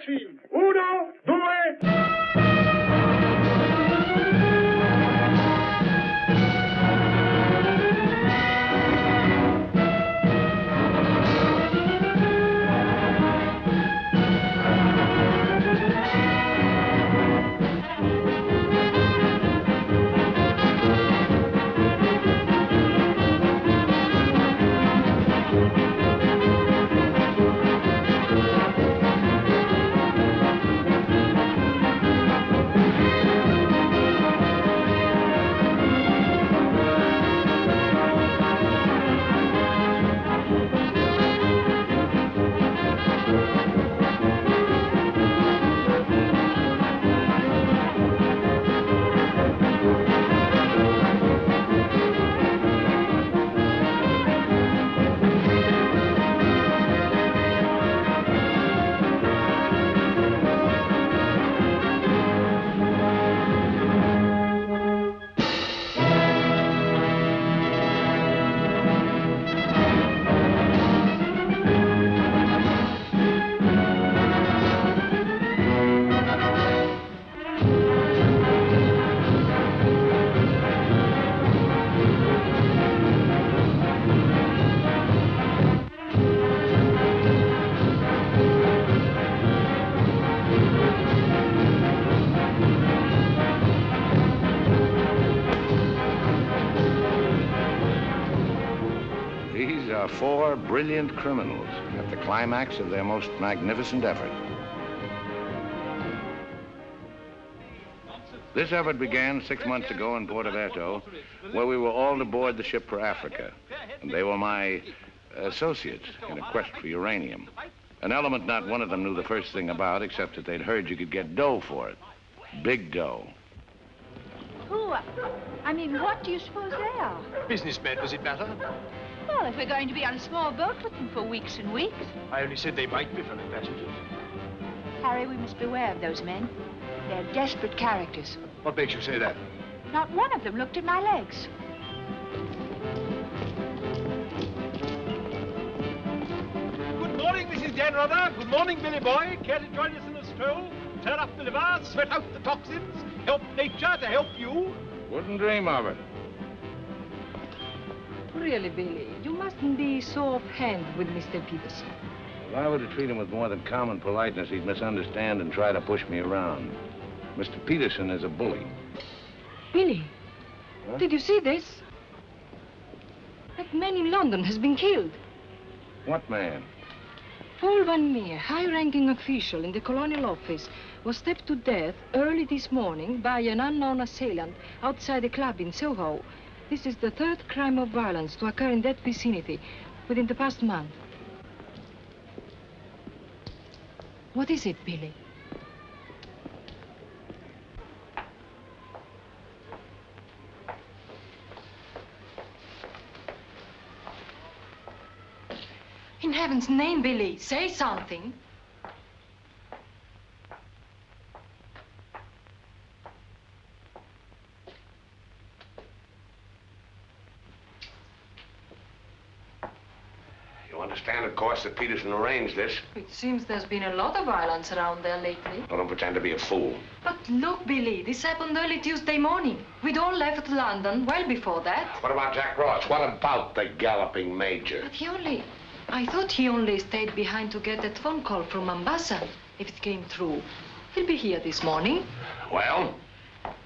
action! Uno, due... These are four brilliant criminals at the climax of their most magnificent effort. This effort began 6 months ago in Porto Vecchio, where we were all aboard the ship for Africa. And they were my associates in a quest for uranium. An element not one of them knew the first thing about, except that they'd heard you could get dough for it. Big dough. Who? I mean, what do you suppose they are? Businessmen, does it matter? Well, if we're going to be on a small boat with them for weeks and weeks. I only said they might be fellow passengers. Harry, we must beware of those men. They're desperate characters. What makes you say that? Not one of them looked at my legs. Good morning, Mrs. Janrother. Good morning, Billy Boy. Care to join us in a stroll? Turn up the liver, sweat out the toxins, help nature to help you? Wouldn't dream of it. Really, Billy, you mustn't be so offhand with Mr. Peterson. If I were to treat him with more than common politeness, he'd misunderstand and try to push me around. Mr. Peterson is a bully. Billy, Huh? did you see this? That man in London has been killed. What man? Paul Van Meer, high-ranking official in the Colonial Office, was stabbed to death early this morning by an unknown assailant outside a club in Soho. This is the third crime of violence to occur in that vicinity within the past month. What is it, Billy? In heaven's name, Billy, say something. You understand, of course, that Peterson arranged this. It seems there's been a lot of violence around there lately. Don't pretend to be a fool. But look, Billy, this happened early Tuesday morning. We'd all left London well before that. What about Jack Ross? What about the galloping major? But I thought he only stayed behind to get that phone call from Mombasa, if it came through. He'll be here this morning. Well?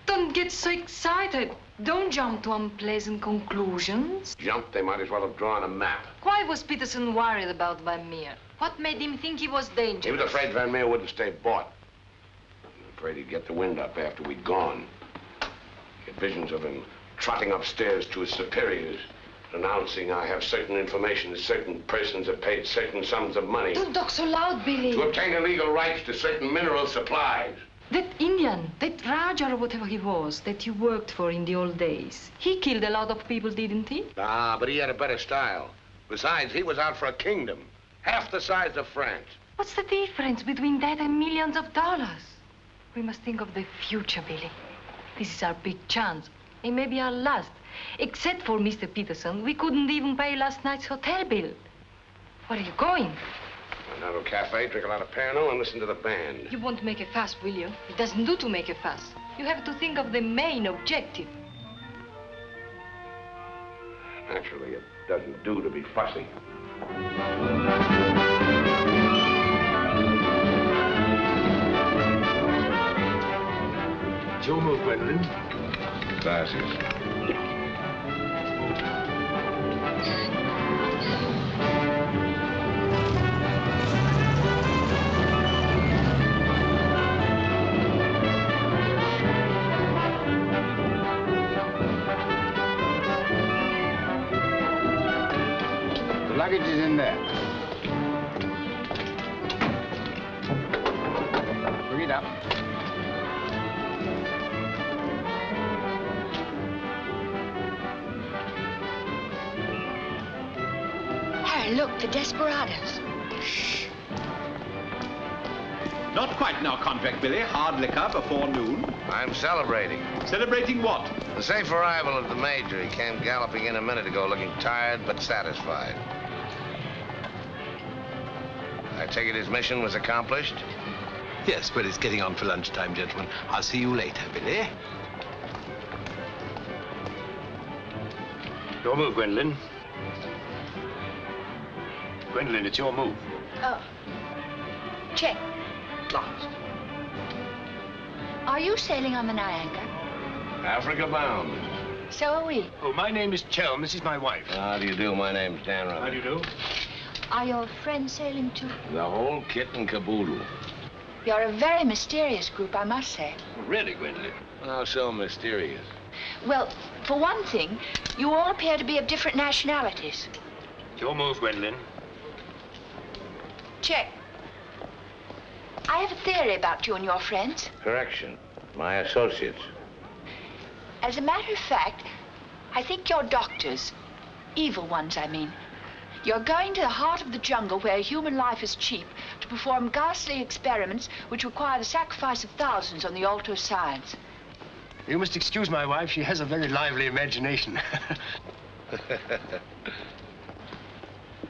Don't get so excited. Don't jump to unpleasant conclusions. Jump, they might as well have drawn a map. Why was Peterson worried about Van Meer? What made him think he was dangerous? He was afraid Van Meer wouldn't stay bought. Afraid he'd get the wind up after we'd gone. Get visions of him trotting upstairs to his superiors, announcing I have certain information that certain persons have paid certain sums of money. Don't talk so loud, Billy. To obtain illegal rights to certain mineral supplies. That Indian, that Raja or whatever he was, that you worked for in the old days, he killed a lot of people, didn't he? Ah, but he had a better style. Besides, he was out for a kingdom, half the size of France. What's the difference between that and millions of dollars? We must think of the future, Billy. This is our big chance. It may be our last. Except for Mr. Peterson, we couldn't even pay last night's hotel bill. Where are you going? Go to a cafe, drink a lot of Pernod, and listen to the band. You won't make a fuss, will you? It doesn't do to make a fuss. You have to think of the main objective. Naturally, it doesn't do to be fussy. It's your move, Gwendolyn. Gracias. The luggage is in there. Bring it up. Harry, look, the desperados. Not quite in our contract, Billy. Hard liquor before noon. I'm celebrating. Celebrating what? The safe arrival of the Major. He came galloping in a minute ago, looking tired but satisfied. I take it his mission was accomplished? Yes, well, it's getting on for lunchtime, gentlemen. I'll see you later, Billy. Your move, Gwendolyn. Gwendolyn, it's your move. Oh. Check. At last. Are you sailing on the Niagara? Africa bound. So are we. Oh, my name is Chelm. This is my wife. How do you do? My name's Dan Rutherford. How do you do? Are your friends sailing too? The whole kit and caboodle. You're a very mysterious group, I must say. Really, Gwendolyn? How so mysterious? Well, for one thing, you all appear to be of different nationalities. It's your move, Gwendolyn. Check. I have a theory about you and your friends. Correction. My associates. As a matter of fact, I think you're doctors. Evil ones, I mean. You're going to the heart of the jungle where human life is cheap to perform ghastly experiments which require the sacrifice of thousands on the altar of science. You must excuse my wife. She has a very lively imagination.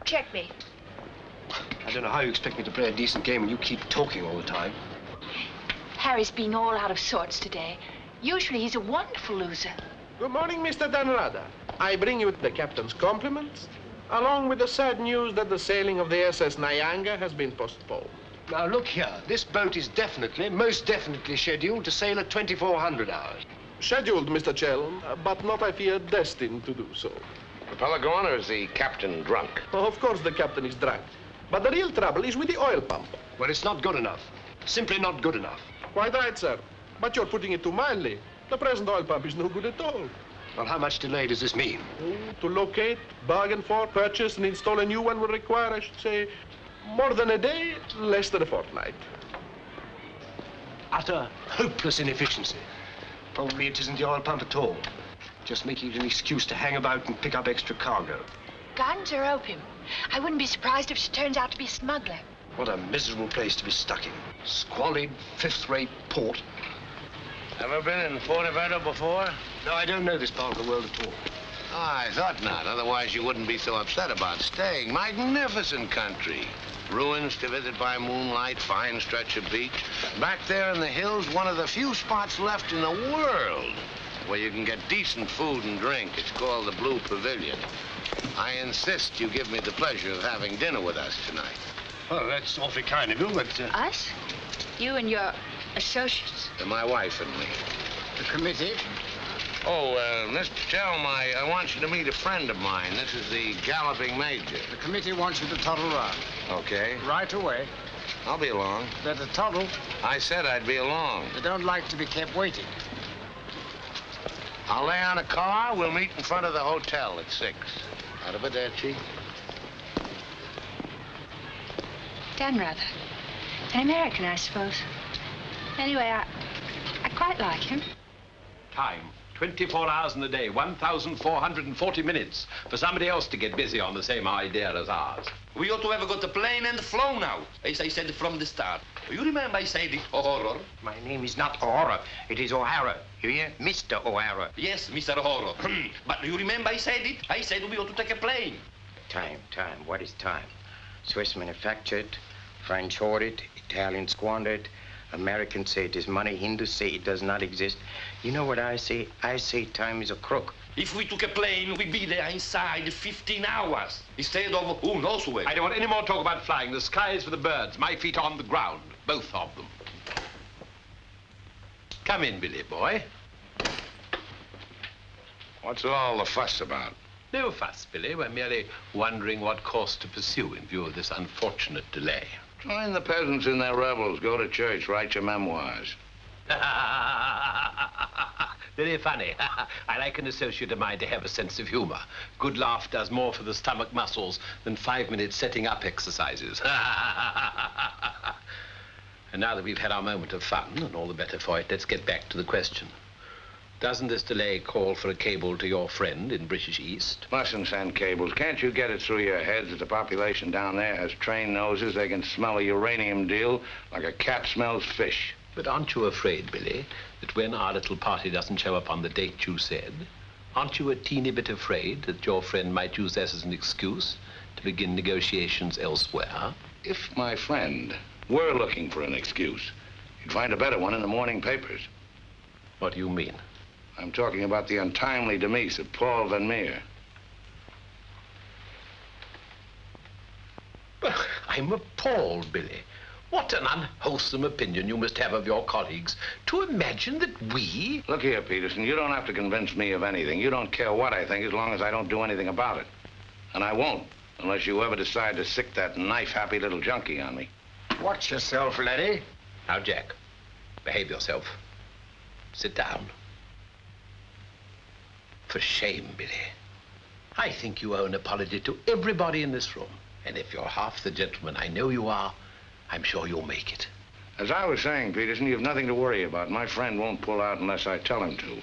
Check me. I don't know how you expect me to play a decent game when you keep talking all the time. Harry's been all out of sorts today. Usually he's a wonderful loser. Good morning, Mr. Danrada. I bring you the captain's compliments, along with the sad news that the sailing of the SS Nyanga has been postponed. Now, look here. This boat is definitely, most definitely scheduled to sail at 2400 hours. Scheduled, Mr. Chelm, but not, I fear, destined to do so. The fella gone, or is the captain drunk? Oh, of course the captain is drunk. But the real trouble is with the oil pump. Well, it's not good enough. Simply not good enough. Quite right, sir. But you're putting it too mildly. The present oil pump is no good at all. Well, how much delay does this mean? Oh, to locate, bargain for, purchase, and install a new one will require, I should say, more than a day, less than a fortnight. Utter, hopeless inefficiency. Probably it isn't the oil pump at all. Just making it an excuse to hang about and pick up extra cargo. Guns or opium? I wouldn't be surprised if she turns out to be a smuggler. What a miserable place to be stuck in. Squalid, fifth-rate port. Ever been in Forteventura before? No, I don't know this part of the world at all. Oh, I thought not. Otherwise, you wouldn't be so upset about staying. Magnificent country. Ruins to visit by moonlight, fine stretch of beach. Back there in the hills, one of the few spots left in the world where you can get decent food and drink. It's called the Blue Pavilion. I insist you give me the pleasure of having dinner with us tonight. Well, that's awfully kind of you, but... Us? You and your associates? My wife and me. The committee? Oh, Mr. Chelm, I want you to meet a friend of mine. This is the galloping major. The committee wants you to toddle round. Okay. Right away. I'll be along. Better toddle. I said I'd be along. They don't like to be kept waiting. I'll lay on a car. We'll meet in front of the hotel at 6. Arrivederci. Dan rather. An American, I suppose. Anyway, I quite like him. Time. 24 hours in the day, 1,440 minutes for somebody else to get busy on the same idea as ours. We ought to have got the plane and flown now, as I said from the start. You remember I said it, O'Hara? My name is not O'Hara. It is O'Hara. You hear? Mr. O'Hara. Yes, Mr. O'Hara. But you remember I said it? I said we ought to take a plane. Time. What is time? Swiss manufactured, French hoard it, Italians squander it, Americans say it is money, Hindus say it does not exist. You know what I say? I say time is a crook. If we took a plane, we'd be there inside 15 hours instead of who knows where. I don't want any more talk about flying. The sky is for the birds. My feet are on the ground, both of them. Come in, Billy boy. What's all the fuss about? No fuss, Billy. We're merely wondering what course to pursue in view of this unfortunate delay. Join the peasants in their revels, go to church, write your memoirs. Very funny. I like an associate of mine to have a sense of humor. Good laugh does more for the stomach muscles than 5 minutes setting up exercises. And now that we've had our moment of fun, and all the better for it, let's get back to the question. Doesn't this delay call for a cable to your friend in British East? Mustn't send cables. Can't you get it through your heads that the population down there has trained noses? They can smell a uranium deal like a cat smells fish. But aren't you afraid, Billy, that when our little party doesn't show up on the date you said, aren't you a teeny bit afraid that your friend might use this as an excuse to begin negotiations elsewhere? If my friend were looking for an excuse, he'd find a better one in the morning papers. What do you mean? I'm talking about the untimely demise of Paul Van Meer. I'm appalled, Billy. What an unwholesome opinion you must have of your colleagues to imagine that we... Look here, Peterson, you don't have to convince me of anything. You don't care what I think as long as I don't do anything about it. And I won't, unless you ever decide to sick that knife-happy little junkie on me. Watch yourself, laddie. Now, Jack, behave yourself. Sit down. For shame, Billy. I think you owe an apology to everybody in this room. And if you're half the gentleman I know you are, I'm sure you'll make it. As I was saying, Peterson, you've nothing to worry about. My friend won't pull out unless I tell him to.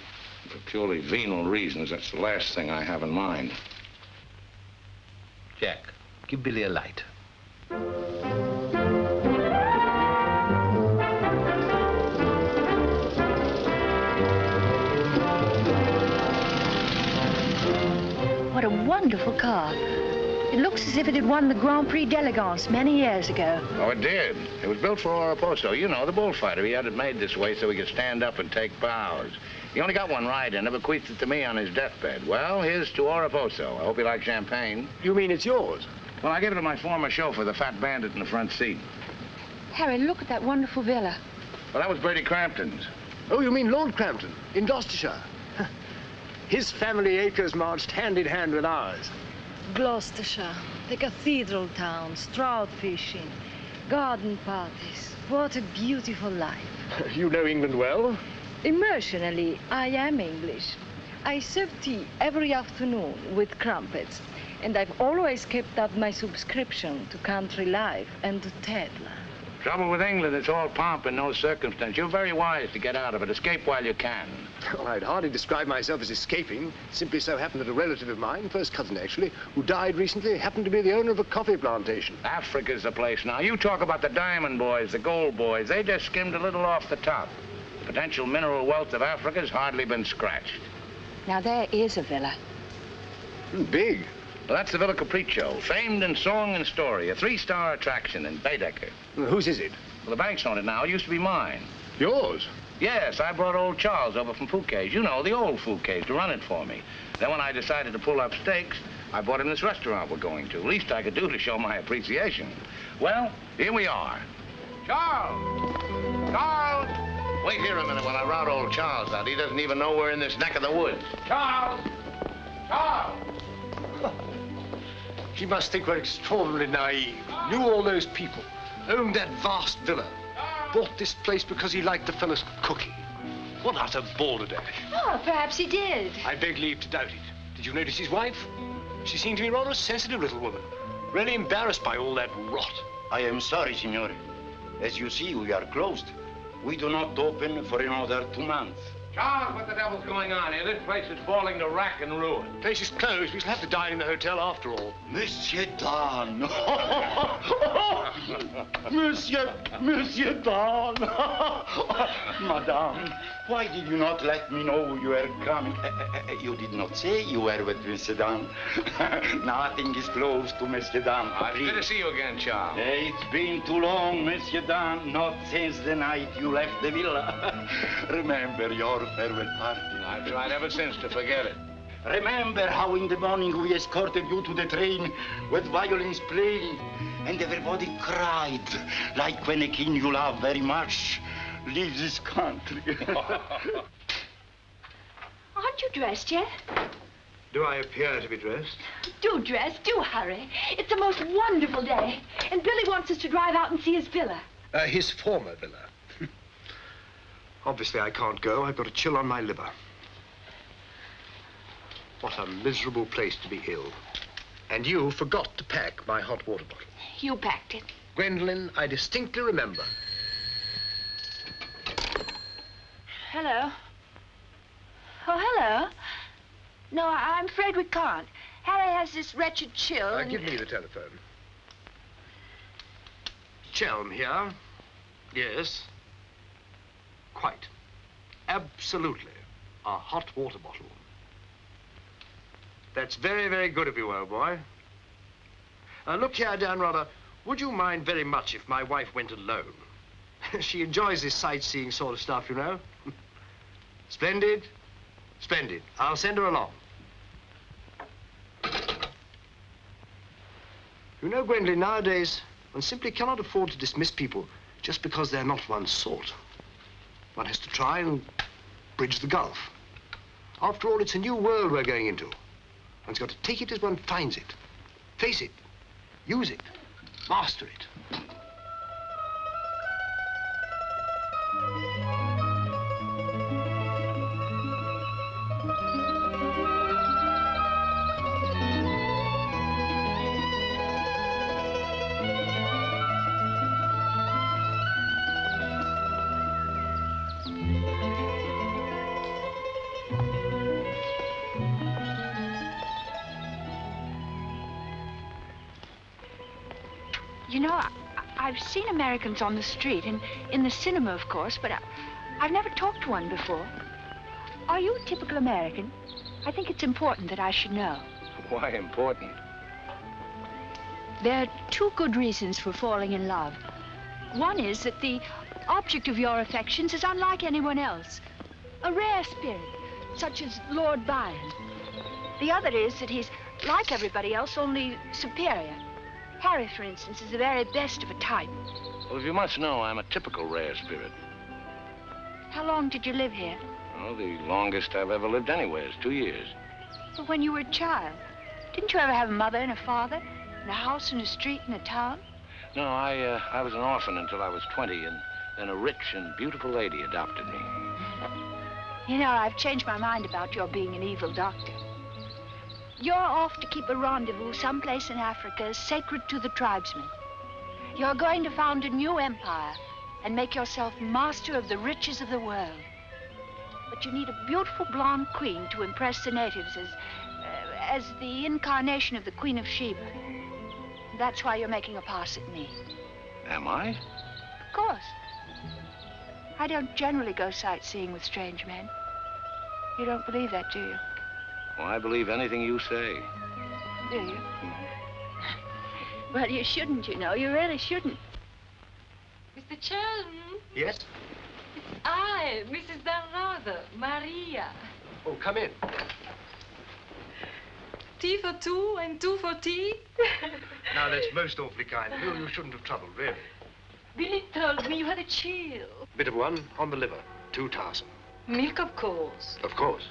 For purely venal reasons, that's the last thing I have in mind. Jack, give Billy a light. What a wonderful car. It looks as if it had won the Grand Prix d'Elegance many years ago. Oh, it did. It was built for Oraposo. You know, the bullfighter. He had it made this way so he could stand up and take bows. He only got one ride and bequeathed it to me on his deathbed. Well, here's to Oraposo. I hope you like champagne. You mean it's yours? Well, I gave it to my former chauffeur, the fat bandit in the front seat. Harry, look at that wonderful villa. Well, that was Bertie Crampton's. Oh, you mean Lord Crampton in Gloucestershire? His family acres marched hand in hand with ours. Gloucestershire, the cathedral towns, trout fishing, garden parties. What a beautiful life. You know England well? Emotionally, I am English. I serve tea every afternoon with crumpets, and I've always kept up my subscription to Country Life and to Tedler. Trouble with England, it's all pomp and no circumstance. You're very wise to get out of it. Escape while you can. Well, I'd hardly describe myself as escaping. Simply so happened that a relative of mine, first cousin actually, who died recently, happened to be the owner of a coffee plantation. Africa's the place now. You talk about the diamond boys, the gold boys. They just skimmed a little off the top. The potential mineral wealth of Africa's hardly been scratched. Now, there is a villa. Big. Well, that's the Villa Capriccio, famed in song and story, a 3-star attraction in Baedeker. Whose is it? Well, the bank's own it now. It used to be mine. Yours? Yes, I brought old Charles over from Fouquet's. You know, the old Fouquet's, to run it for me. Then when I decided to pull up stakes, I bought him this restaurant we're going to. Least I could do to show my appreciation. Well, here we are. Charles! Charles! Wait here a minute while I rout old Charles out. He doesn't even know we're in this neck of the woods. Charles! Charles! He must think we're extraordinarily naive. Knew all those people. Owned that vast villa. Bought this place because he liked the fellow's cooking. What utter balderdash. Oh, perhaps he did. I beg leave to doubt it. Did you notice his wife? She seemed to be rather a sensitive little woman. Really embarrassed by all that rot. I am sorry, signore. As you see, we are closed. We do not open for another 2 months. Charles, what the devil's going on here? This place is falling to rack and ruin. Place is closed. We shall have to dine in the hotel after all. Monsieur Dan. Monsieur Dan. Madame. Why did you not let me know you were coming? You did not say you were with Monsieur Dan. Nothing is close to Monsieur Dan. It's good to see you again, Charles. It's been too long, Monsieur Dan. Not since the night you left the villa. Remember your farewell party. I've tried ever since to forget it. Remember how in the morning we escorted you to the train with violins playing, and everybody cried, like when a king you love very much leaves his country. Aren't you dressed yet? Do I appear to be dressed? Do dress, do hurry. It's the most wonderful day. And Billy wants us to drive out and see his villa. His former villa. Obviously, I can't go. I've got a chill on my liver. What a miserable place to be ill. And you forgot to pack my hot water bottle. You packed it. Gwendolyn, I distinctly remember. Hello. Oh, hello. No, I'm afraid we can't. Harry has this wretched chill. Give me the telephone. Chelm here. Yes. Quite. Absolutely. A hot water bottle. That's very, very good of you, old boy. Look here, Dan Rother, would you mind very much if my wife went alone? She enjoys this sightseeing sort of stuff, you know. Splendid. Splendid. I'll send her along. You know, Gwendolyn, nowadays, one simply cannot afford to dismiss people just because they're not one's sort. One has to try and bridge the gulf. After all, it's a new world we're going into. One's got to take it as one finds it. Face it. Use it. Master it. You know, I've seen Americans on the street and in the cinema, of course, but I've never talked to one before. Are you a typical American? I think it's important that I should know. Why important? There are two good reasons for falling in love. One is that the object of your affections is unlike anyone else. A rare spirit, such as Lord Byron. The other is that he's like everybody else, only superior. Harry, for instance, is the very best of a type. Well, if you must know, I'm a typical rare spirit. How long did you live here? Well, the longest I've ever lived anywhere is 2 years. Well, when you were a child, didn't you ever have a mother and a father? And a house and a street and a town? No, I was an orphan until I was 20, and then a rich and beautiful lady adopted me. You know, I've changed my mind about your being an evil doctor. You're off to keep a rendezvous someplace in Africa sacred to the tribesmen. You're going to found a new empire and make yourself master of the riches of the world. But you need a beautiful blonde queen to impress the natives as the incarnation of the Queen of Sheba. That's why you're making a pass at me. Am I? Of course. I don't generally go sightseeing with strange men. You don't believe that, do you? Well, I believe anything you say. Do you? Well, you shouldn't, you know. You really shouldn't. Mr. Chelm, Yes? it's I, Mrs. Dan Rother, Maria. Oh, come in. Tea for two and two for tea? Now, that's most awfully kind. You shouldn't have troubled, really. Billy told me you had a chill. Bit of one on the liver. 2 tarsum. Milk, of course. Of course.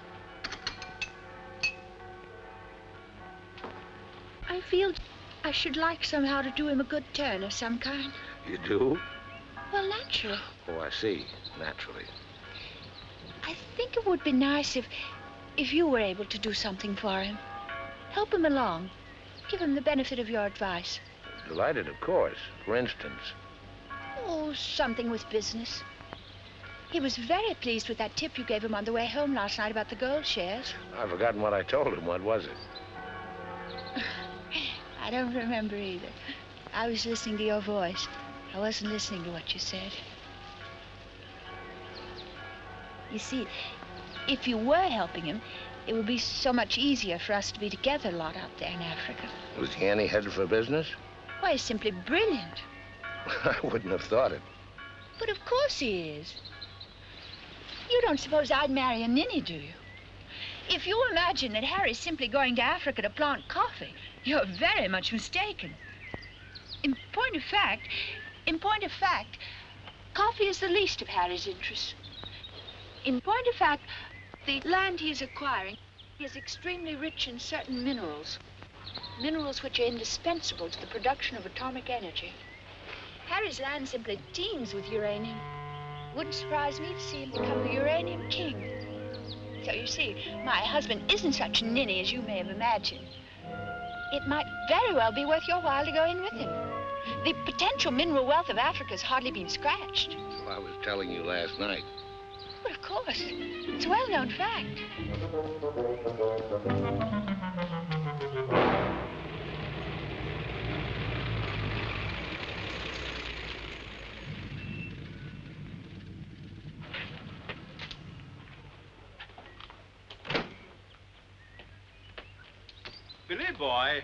I feel I should like somehow to do him a good turn of some kind. You do? Well, naturally. Oh, I see. Naturally. I think it would be nice if you were able to do something for him. Help him along. Give him the benefit of your advice. Delighted, of course. For instance. Oh, something with business. He was very pleased with that tip you gave him on the way home last night about the gold shares. I've forgotten what I told him. What was it? I don't remember either. I was listening to your voice. I wasn't listening to what you said. You see, if you were helping him, it would be so much easier for us to be together a lot out there in Africa. Was he any headed for business? Why, he's simply brilliant. I wouldn't have thought it. But of course he is. You don't suppose I'd marry a ninny, do you? If you imagine that Harry's simply going to Africa to plant coffee, you're very much mistaken. In point of fact, coffee is the least of Harry's interests. In point of fact, the land he is acquiring is extremely rich in certain minerals. Minerals which are indispensable to the production of atomic energy. Harry's land simply teems with uranium. Wouldn't surprise me to see him become the uranium king. So you see, my husband isn't such a ninny as you may have imagined. It might very well be worth your while to go in with him. The potential mineral wealth of Africa has hardly been scratched. Well, I was telling you last night. Well, of course. It's a well-known fact. Billy boy.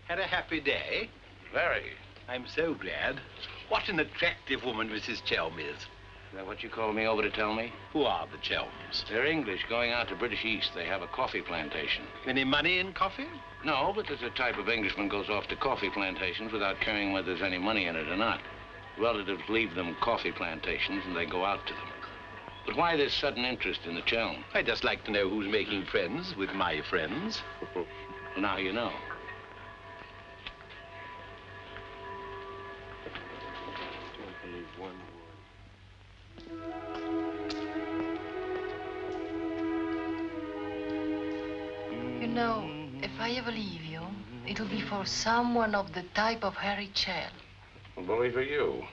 Had a happy day? Very. I'm so glad. What an attractive woman Mrs. Chelm is. Is that what you called me over to tell me? Who are the Chelms? They're English, going out to British East. They have a coffee plantation. Any money in coffee? No, but there's a type of Englishman goes off to coffee plantations without caring whether there's any money in it or not. Relatives leave them coffee plantations and they go out to them. But why this sudden interest in the Chelm? I'd just like to know who's making friends with my friends. Well, now you know. You know, if I ever leave you, it'll be for someone of the type of Harry Chell. Well, bully for you.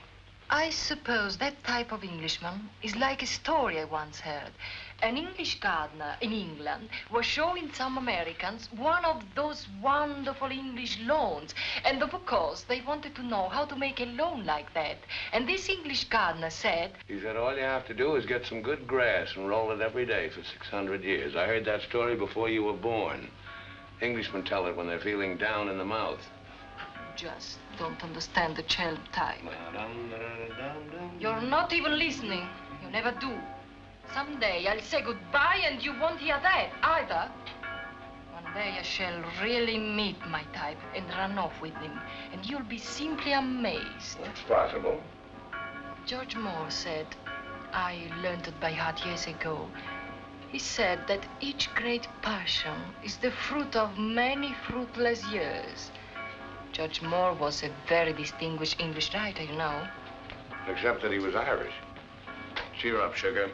I suppose that type of Englishman is like a story I once heard. An English gardener in England was showing some Americans one of those wonderful English lawns. And of course, they wanted to know how to make a lawn like that. And this English gardener said... He said all you have to do is get some good grass and roll it every day for 600 years. I heard that story before you were born. Englishmen tell it when they're feeling down in the mouth. Just don't understand the child type. You're not even listening. You never do. Someday I'll say goodbye and you won't hear that either. One day I shall really meet my type and run off with him. And you'll be simply amazed. It's possible. George Moore said, I learned it by heart years ago. He said that each great passion is the fruit of many fruitless years. George Moore was a very distinguished English writer, you know. Except that he was Irish. Cheer up, sugar.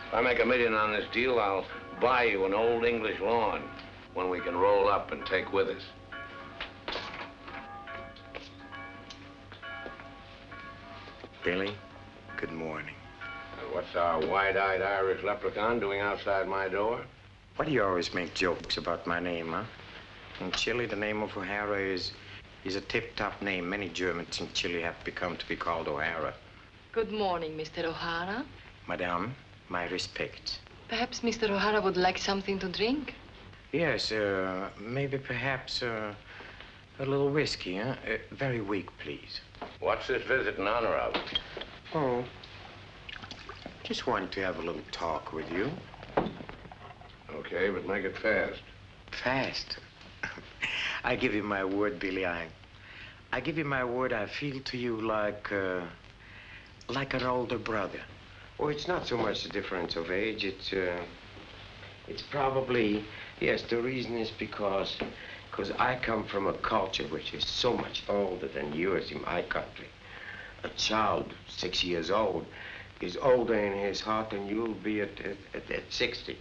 If I make $1 million on this deal, I'll buy you an old English lawn, one we can roll up and take with us. Billy, good morning. What's our wide-eyed Irish leprechaun doing outside my door? Why do you always make jokes about my name, huh? In Chile, the name of O'Hara is a tip-top name. Many Germans in Chile have become to be called O'Hara. Good morning, Mr. O'Hara. Madame, my respects. Perhaps Mr. O'Hara would like something to drink? Yes, maybe perhaps a little whiskey, huh? Very weak, please. What's this visit in honor of? Oh, just wanted to have a little talk with you. Okay, but make it fast. Fast? I give you my word, Billy. I give you my word. I feel to you like an older brother. Oh, it's not so much the difference of age. It's probably, yes, the reason is because I come from a culture which is so much older than yours in my country. A child 6 years old is older in his heart than you'll be at 60.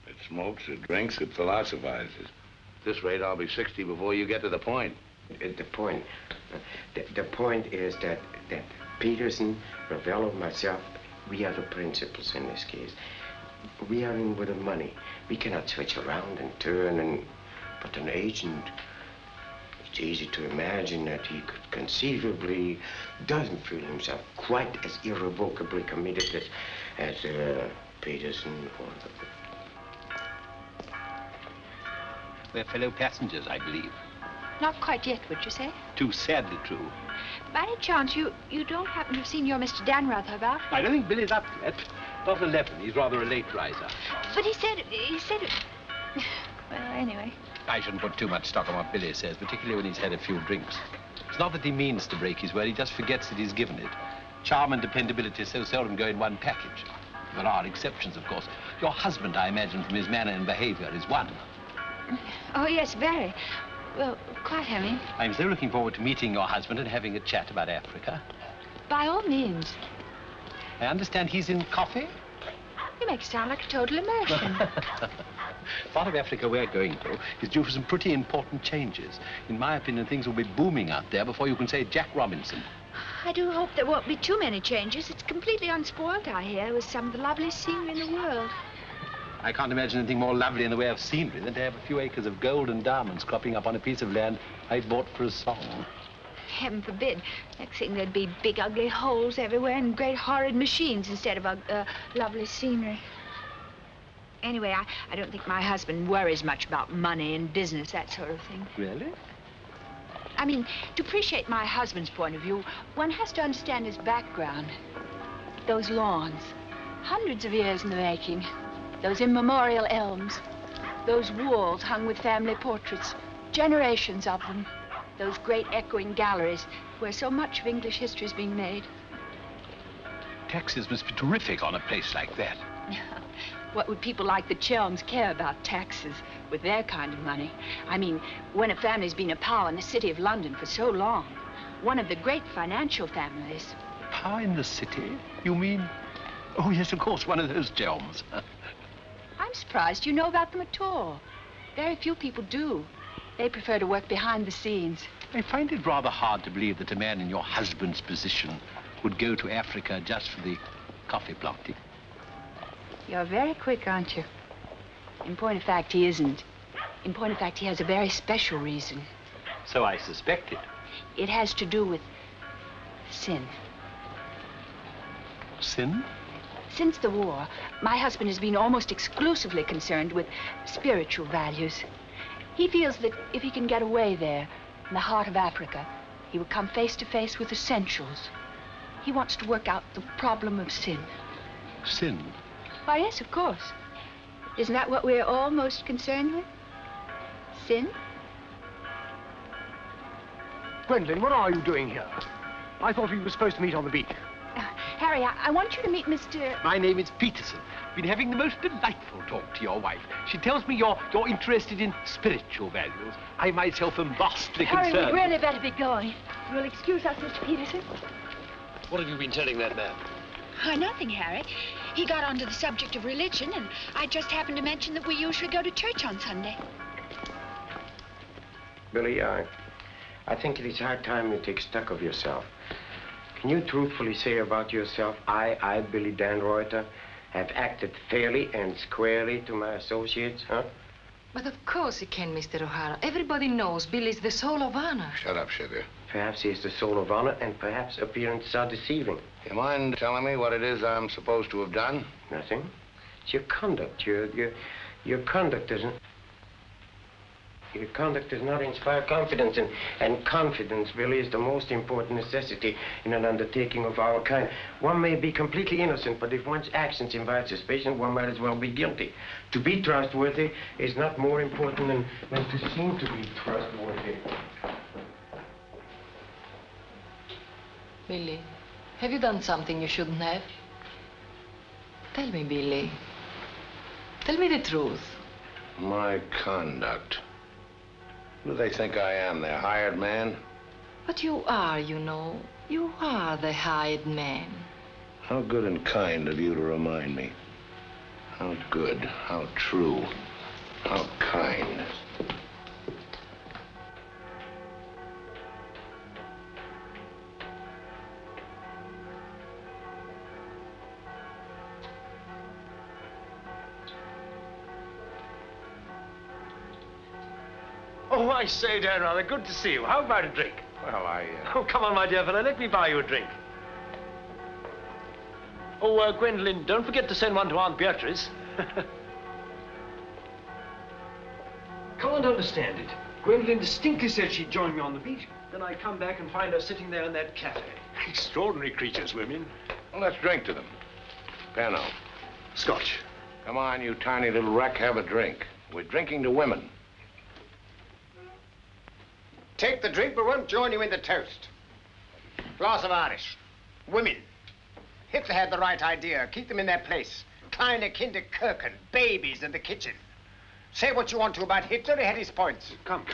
It smokes, it drinks, it philosophizes. At this rate, I'll be 60 before you get to the point. The point is that Peterson, Ravello, myself, we are the principals in this case. We are in with the money. We cannot switch around and turn, but an agent, It's easy to imagine that he could conceivably doesn't feel himself quite as irrevocably committed as Peterson or... We're fellow passengers, I believe. Not quite yet, would you say? Too sadly true. By any chance, you don't happen to have seen your Mr. Danrother about? I don't think Billy's up yet. Not 11. He's rather a late riser. But he said... Well, anyway. I shouldn't put too much stock on what Billy says, particularly when he's had a few drinks. It's not that he means to break his word, he just forgets that he's given it. Charm and dependability so seldom go in one package. There are exceptions, of course. Your husband, I imagine, from his manner and behavior, is one. Oh, yes, very. Well, quite, I mean. I'm so looking forward to meeting your husband and having a chat about Africa. By all means. I understand he's in coffee? You make it sound like a total immersion. Part of Africa we're going to is due for some pretty important changes. In my opinion, things will be booming out there before you can say Jack Robinson. I do hope there won't be too many changes. It's completely unspoiled, I hear, with some of the loveliest scenery in the world. I can't imagine anything more lovely in the way of scenery than to have a few acres of gold and diamonds cropping up on a piece of land I'd bought for a song. Heaven forbid. Next thing, there'd be big, ugly holes everywhere and great, horrid machines instead of lovely scenery. Anyway, I don't think my husband worries much about money and business, that sort of thing. Really? I mean, to appreciate my husband's point of view, one has to understand his background. Those lawns, hundreds of years in the making. Those immemorial elms. Those walls hung with family portraits, generations of them. Those great echoing galleries where so much of English history is being made. Taxes must be terrific on a place like that. What would people like the Chelms care about taxes with their kind of money? I mean, when a family's been a power in the city of London for so long, one of the great financial families. Power in the city? You mean? Oh, yes, of course, one of those Chelms. I'm surprised you know about them at all. Very few people do. They prefer to work behind the scenes. I find it rather hard to believe that a man in your husband's position would go to Africa just for the coffee planting. You're very quick, aren't you? In point of fact, he isn't. In point of fact, he has a very special reason. So I suspected. It has to do with sin. Sin? Since the war, my husband has been almost exclusively concerned with spiritual values. He feels that if he can get away there, in the heart of Africa, he will come face to face with essentials. He wants to work out the problem of sin. Sin? Why, yes, of course. Isn't that what we're all most concerned with? Sin? Gwendolyn, what are you doing here? I thought we were supposed to meet on the beach. Harry, I want you to meet Mr... My name is Peterson. Been having the most delightful talk to your wife. She tells me you're interested in spiritual values. I myself am vastly concerned. Harry, we'd really better be going. You'll excuse us, Mr. Peterson? What have you been telling that man? Nothing, Harry. He got onto the subject of religion, and I just happened to mention that we usually go to church on Sunday. Billy, I think it is high time you take stock of yourself. Can you truthfully say about yourself, I, Billy Danrother, have acted fairly and squarely to my associates, huh? But of course he can, Mr. O'Hara. Everybody knows Billy's the soul of honor. Shut up, sugar. Perhaps he is the soul of honor, and perhaps appearances are deceiving. You mind telling me what it is I'm supposed to have done? Nothing. It's your conduct. Your conduct doesn't... Your conduct does not inspire confidence, and confidence, Billy, is the most important necessity in an undertaking of our kind. One may be completely innocent, but if one's actions invite suspicion, one might as well be guilty. To be trustworthy is not more important than to seem to be trustworthy. Billy, have you done something you shouldn't have? Tell me, Billy. Tell me the truth. My conduct. Who do they think I am, their hired man? But you are, you know. You are the hired man. How good and kind of you to remind me. How good, how true, how kind. Oh, I say, Dan, rather good to see you. How about a drink? Well, Oh, come on, my dear fellow. Let me buy you a drink. Oh, Gwendolyn, don't forget to send one to Aunt Beatrice. Can't understand it. Gwendolyn distinctly said she'd join me on the beach. Then I come back and find her sitting there in that cafe. Extraordinary creatures, women. Well, let's drink to them. Pano. Scotch. Come on, you tiny little wreck, have a drink. We're drinking to women. Take the drink, but won't join you in the toast. Glass of Irish. Women. Hitler had the right idea. Keep them in their place. Kleine Kinder Kirchen. Babies in the kitchen. Say what you want to about Hitler, he had his points. Come.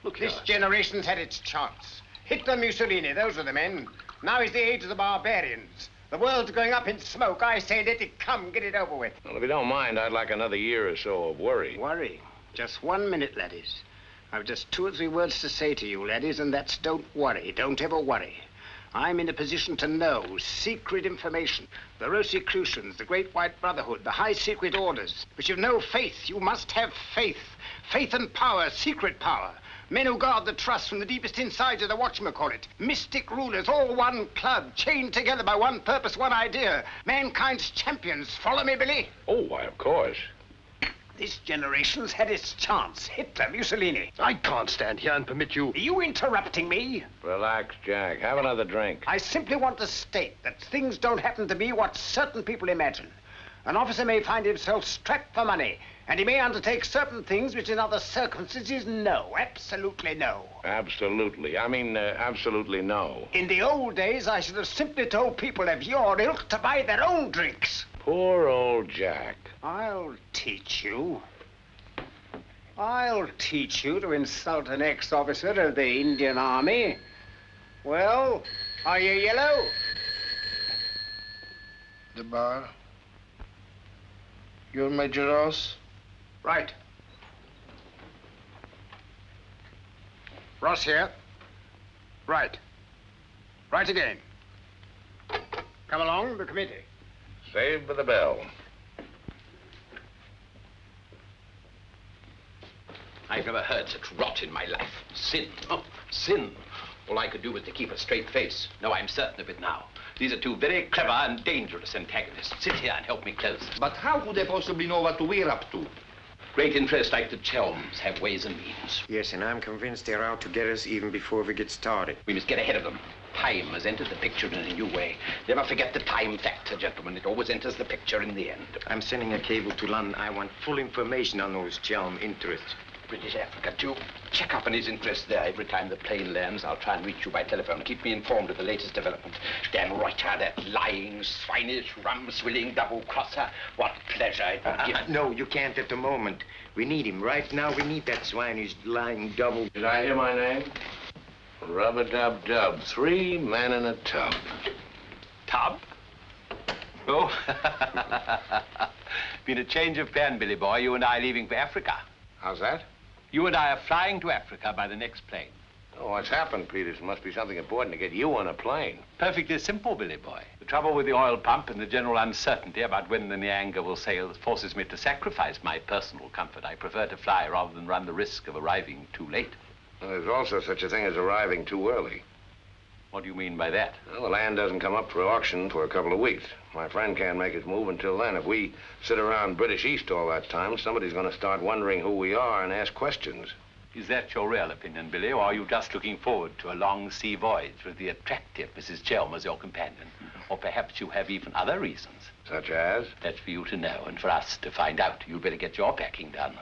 Look here. This generation's had its chance. Hitler, Mussolini, those are the men. Now is the age of the barbarians. The world's going up in smoke. I say let it come, get it over with. Well, if you don't mind, I'd like another year or so of worry. Worry? Just 1 minute, laddies. I've just 2 or 3 words to say to you, laddies, and that's don't worry. Don't ever worry. I'm in a position to know secret information. The Rosicrucians, the Great White Brotherhood, the high secret orders. But you've no faith. You must have faith. Faith and power, secret power. Men who guard the trust from the deepest insides of the whatchamacallit. Mystic rulers, all one club, chained together by one purpose, one idea. Mankind's champions. Follow me, Billy? Oh, why, of course. This generation's had its chance. Hitler, Mussolini. I can't stand here and permit you... Are you interrupting me? Relax, Jack. Have another drink. I simply want to state that things don't happen to be what certain people imagine. An officer may find himself strapped for money, and he may undertake certain things which in other circumstances, no, absolutely no. Absolutely. Absolutely no. In the old days, I should have simply told people of your ilk to buy their own drinks. Poor old Jack. I'll teach you. I'll teach you to insult an ex-officer of the Indian Army. Well, are you yellow? The bar. You're Major Ross? Right. Ross here. Right. Right again. Come along, the committee. Saved by the bell. I've never heard such rot in my life. Sin. Oh, sin. All I could do was to keep a straight face. No, I'm certain of it now. These are 2 very clever and dangerous antagonists. Sit here and help me close. But how could they possibly know what we're up to? Great interests like the Chelms have ways and means. Yes, and I'm convinced they're out to get us even before we get started. We must get ahead of them. Time has entered the picture in a new way. Never forget the time factor, gentlemen. It always enters the picture in the end. I'm sending a cable to London. I want full information on those Chelm interests. British Africa, too. Check up on his interests there. Every time the plane lands, I'll try and reach you by telephone. Keep me informed of the latest development. Dan Reuter, that lying, swinish, rum-swilling double-crosser. What pleasure it would give. No, you can't at the moment. We need him. Right now, we need that swinish, lying double... Did I hear my name? Rub-a-dub-dub. 3 men in a tub. Tub? Oh. Been a change of plan, Billy boy. You and I leaving for Africa. How's that? You and I are flying to Africa by the next plane. Oh, what's happened, Peters? Must be something important to get you on a plane. Perfectly simple, Billy boy. The trouble with the oil pump and the general uncertainty about when the Nyanga will sail forces me to sacrifice my personal comfort. I prefer to fly rather than run the risk of arriving too late. Well, there's also such a thing as arriving too early. What do you mean by that? Well, the land doesn't come up for auction for a couple of weeks. My friend can't make his move until then. If we sit around British East all that time, somebody's going to start wondering who we are and ask questions. Is that your real opinion, Billy, or are you just looking forward to a long sea voyage with the attractive Mrs. Chelm as your companion? Or perhaps you have even other reasons. Such as? That's for you to know and for us to find out. You'd better get your packing done.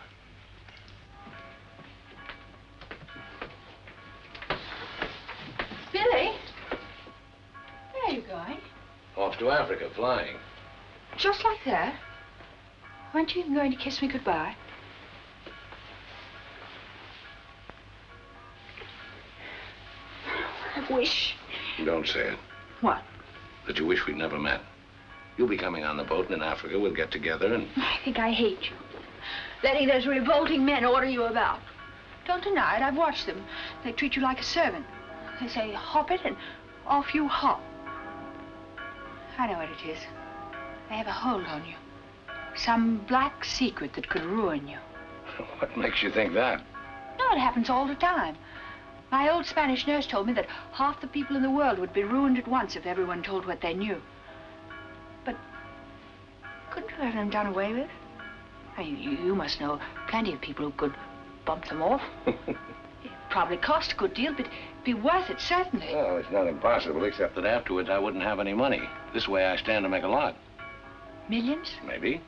Billy? Where are you going? Off to Africa, flying. Just like that? Weren't you even going to kiss me goodbye? I wish. Don't say it. What? That you wish we'd never met. You'll be coming on the boat, and in Africa we'll get together and... I think I hate you. Letting those revolting men order you about. Don't deny it, I've watched them. They treat you like a servant. They say, hop it, and off you hop. I know what it is. They have a hold on you. Some black secret that could ruin you. What makes you think that? No, it happens all the time. My old Spanish nurse told me that half the people in the world would be ruined at once if everyone told what they knew. But couldn't you have them done away with? I mean, you must know plenty of people who could bump them off. It'd probably cost a good deal, but it'd be worth it, certainly. Well, it's not impossible, except that afterwards I wouldn't have any money. This way I stand to make a lot. Millions? Maybe.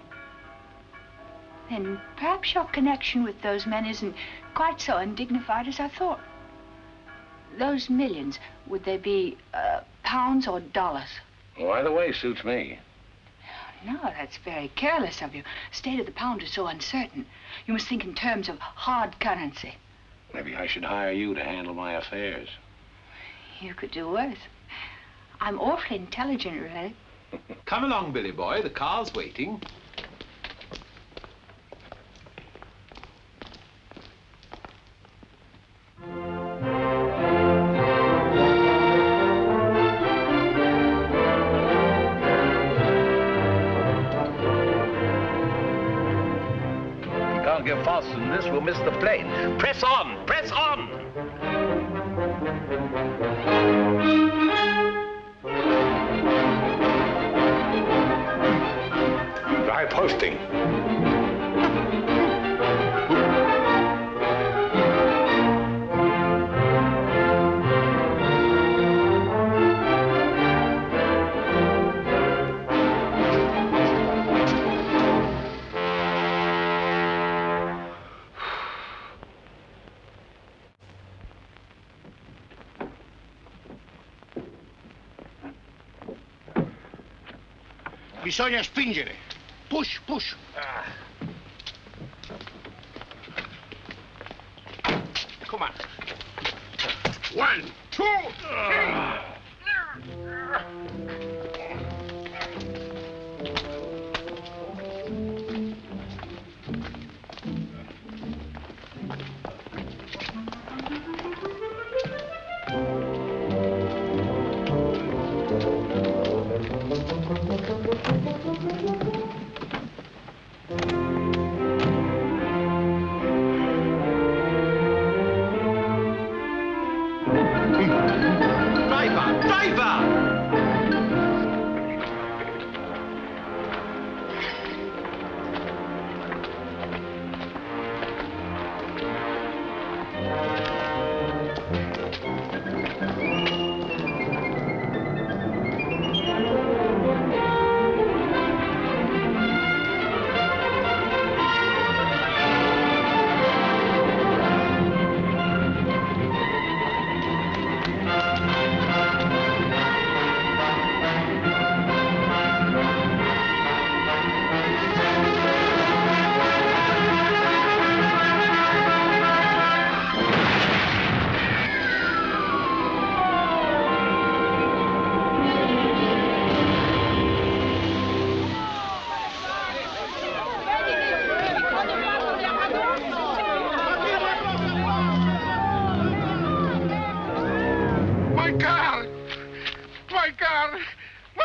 Then perhaps your connection with those men isn't quite so undignified as I thought. Those millions, would they be pounds or dollars? Well, either way suits me. No, that's very careless of you. The state of the pound is so uncertain. You must think in terms of hard currency. Maybe I should hire you to handle my affairs. You could do worse. I'm awfully intelligent, really. Come along, Billy boy. The car's waiting. Can't get faster than this, we'll miss the plane. Press on! Press on! Dry posting. Bisogna spingere. Push, push. Come on. 1, 2, 3.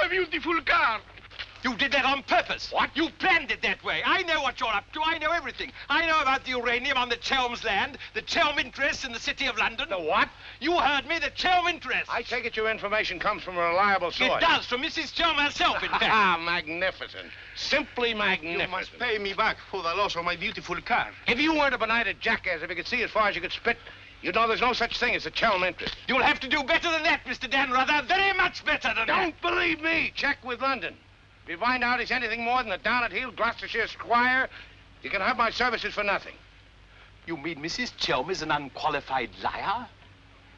Beautiful car. You did that on purpose. What? You planned it that way. I know what you're up to. I know everything. I know about the uranium on the Chelm's land, the Chelm interests in the City of London. The what? You heard me, the Chelm interests. I take it your information comes from a reliable source. It does, from Mrs. Chelm herself, in fact. Ah, magnificent. Simply magnificent. You must pay me back for the loss of my beautiful car. If you weren't a benighted jackass, if you could see as far as you could spit, you'd know there's no such thing as a Chelm interest. You'll have to do better than that, Mr. Dan Ruther. Very much better than that. Don't believe me. Check with London. If you find out he's anything more than a down-at-heel Gloucestershire squire, you can have my services for nothing. You mean Mrs. Chelm is an unqualified liar?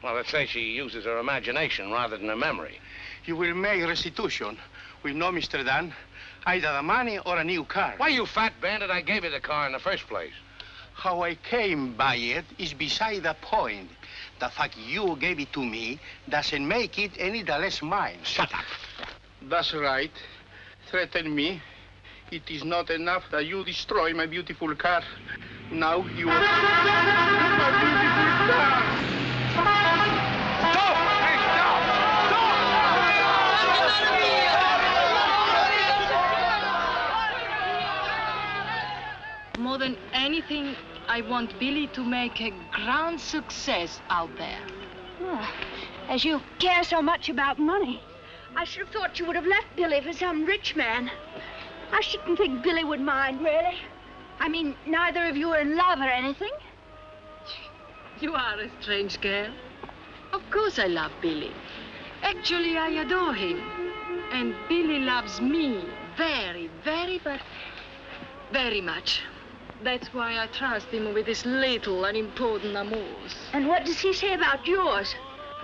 Well, let's say she uses her imagination rather than her memory. You will make restitution. We know, Mr. Dan, either the money or a new car. Why, you fat bandit, I gave you the car in the first place. How I came by it is beside the point. The fact you gave it to me doesn't make it any the less mine. Shut up. That's right. Threaten me. It is not enough that you destroy my beautiful car. Now you... my beautiful car! Stop! Hey, stop! More than anything, I want Billy to make a grand success out there. Oh, as you care so much about money, I should have thought you would have left Billy for some rich man. I shouldn't think Billy would mind, really. I mean, neither of you are in love or anything. You are a strange girl. Of course I love Billy. Actually, I adore him. And Billy loves me very, but very much. That's why I trust him with his little unimportant amours. And what does he say about yours?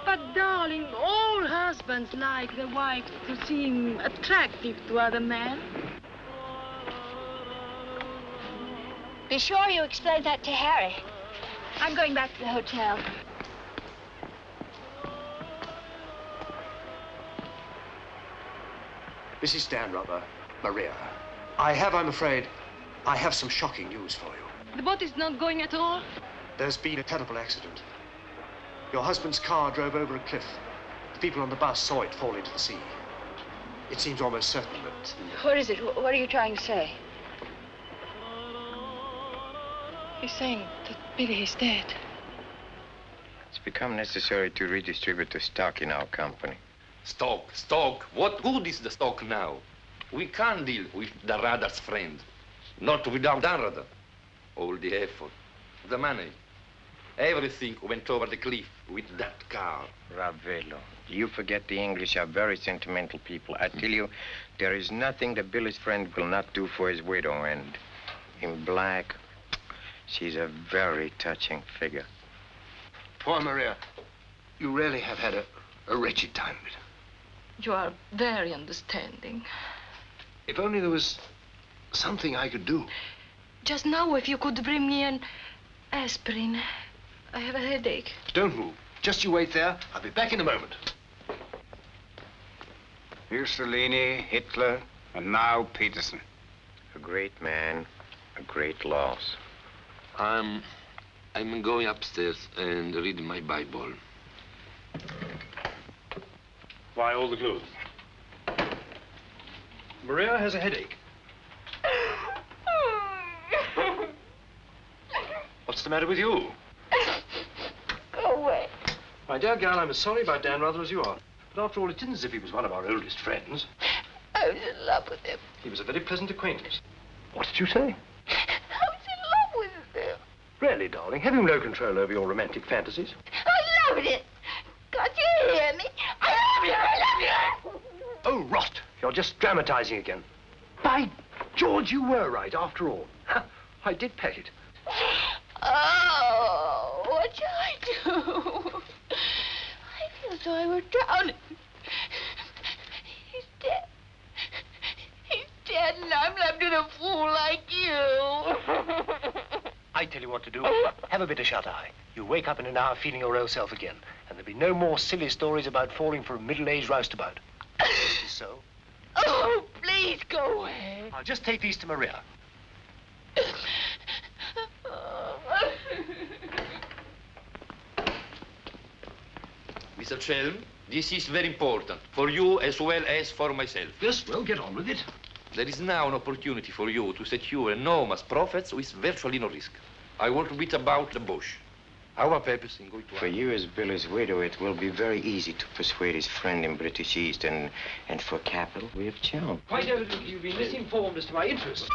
But, darling, all husbands like their wives to seem attractive to other men. Be sure you explain that to Harry. I'm going back to the hotel. Mrs. Stanrubber, Maria, I'm afraid, I have some shocking news for you. The boat is not going at all? There's been a terrible accident. Your husband's car drove over a cliff. The people on the bus saw it fall into the sea. It seems almost certain that... What is it? What are you trying to say? He's saying that Billy is dead. It's become necessary to redistribute the stock in our company. Stock. What good is the stock now? We can't deal with the radar's friend. Not without the radar. All the effort, the money, everything went over the cliff with that car. Ravello, you forget the English are very sentimental people. I tell you, there is nothing that Billy's friend will not do for his widow, and in black, she's a very touching figure. Poor Maria, you really have had a wretched time of it. You are very understanding. If only there was something I could do. Just now, if you could bring me an aspirin. I have a headache. Don't move. Just you wait there. I'll be back in a moment. Mussolini, Hitler, and now Peterson. A great man, a great loss. I'm going upstairs and reading my Bible. Why all the glue? Maria has a headache. What's the matter with you? Go away. My dear girl, I'm as sorry about Dan rather as you are. But after all, it isn't as if he was one of our oldest friends. I was in love with him. He was a very pleasant acquaintance. What did you say? I was in love with him. Really, darling, have you no control over your romantic fantasies? I loved it. Can't you hear me? I love you, I love you. Oh, rot. You're just dramatizing again. By George, you were right, after all. I did pet it. Oh, what shall I do? I feel so I were drowning. He's dead. He's dead, and I'm left with a fool like you. I tell you what to do. Have a bit of shut-eye. You wake up in an hour feeling your old self again, and there'll be no more silly stories about falling for a middle-aged roustabout. So? Oh, please go away. I'll just take these to Maria. Mr. Chelm, this is very important, for you as well as for myself. Yes, well, get on with it. There is now an opportunity for you to secure enormous profits with virtually no risk. I want to beat about the bush. Our purpose in going to... For you as Billy's widow, it will be very easy to persuade his friend in British East, and for capital, we have Chelm. Quite evidently, you've been misinformed as to my interests.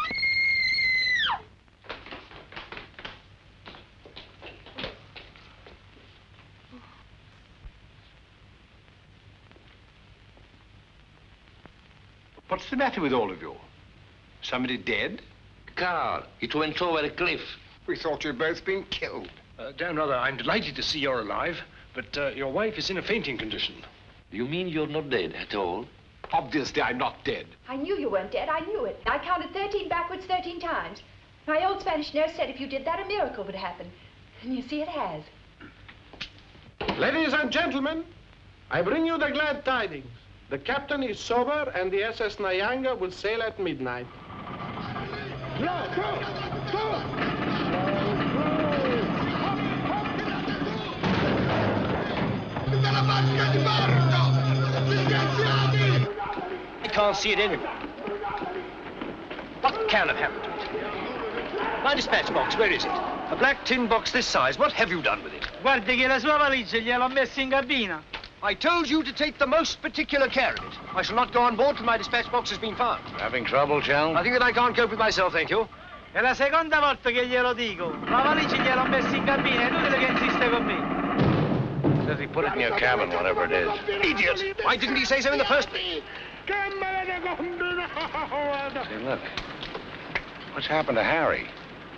What's the matter with all of you? Somebody dead? Car, it went over a cliff. We thought you'd both been killed. Dan, rather, I'm delighted to see you're alive, but your wife is in a fainting condition. You mean you're not dead at all? Obviously, I'm not dead. I knew you weren't dead. I knew it. I counted 13 backwards 13 times. My old Spanish nurse said if you did that, a miracle would happen. And you see, it has. Ladies and gentlemen, I bring you the glad tidings. The captain is sober, and the SS Nyanga will sail at midnight. I can't see it anywhere. What can have happened to it? My dispatch box, where is it? A black tin box this size. What have you done with it? Guardi che la sua valigia gliel'ho messa in cabina. I told you to take the most particular care of it. I shall not go on board till my dispatch box has been found. Having trouble, Chelm? I think that I can't cope with myself, thank you. È la seconda volta che glielo dico. La valigia gliel'ho messa in cabina, è inutile che insiste con me. Says he put it in your cabin, whatever it is. Idiot! Why didn't he say so in the first place? Say, look. What's happened to Harry?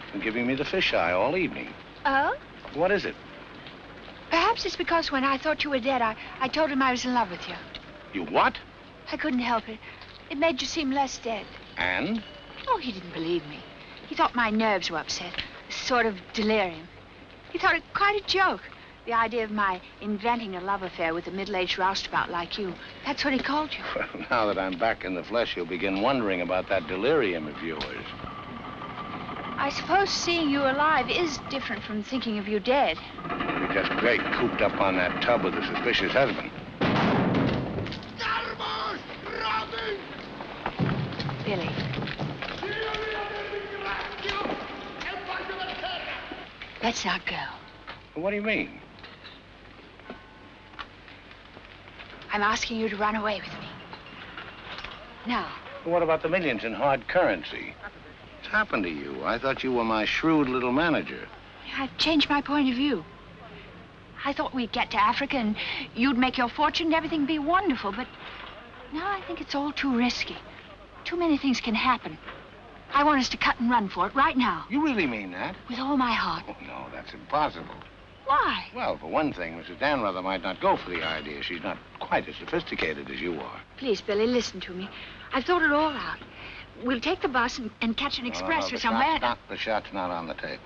He's been giving me the fisheye all evening. Oh? What is it? Perhaps it's because when I thought you were dead, I told him I was in love with you. You what? I couldn't help it. It made you seem less dead. And? Oh, he didn't believe me. He thought my nerves were upset. Sort of delirium. He thought it quite a joke. The idea of my inventing a love affair with a middle-aged roustabout like you. That's what he called you. Well, now that I'm back in the flesh, you'll begin wondering about that delirium of yours. I suppose seeing you alive is different from thinking of you dead. You're just great cooped up on that tub with a suspicious husband. Billy. Let's not go. What do you mean? I'm asking you to run away with me. Now. What about the millions in hard currency? What's happened to you? I thought you were my shrewd little manager. I've changed my point of view. I thought we'd get to Africa and you'd make your fortune and everything be wonderful, but now I think it's all too risky. Too many things can happen. I want us to cut and run for it right now. You really mean that? With all my heart. Oh, no, that's impossible. Why? Well, for one thing, Mrs. Danrother might not go for the idea. She's not quite as sophisticated as you are. Please, Billy, listen to me. I've thought it all out. We'll take the bus and catch an express for somewhere. The shot's not on the table.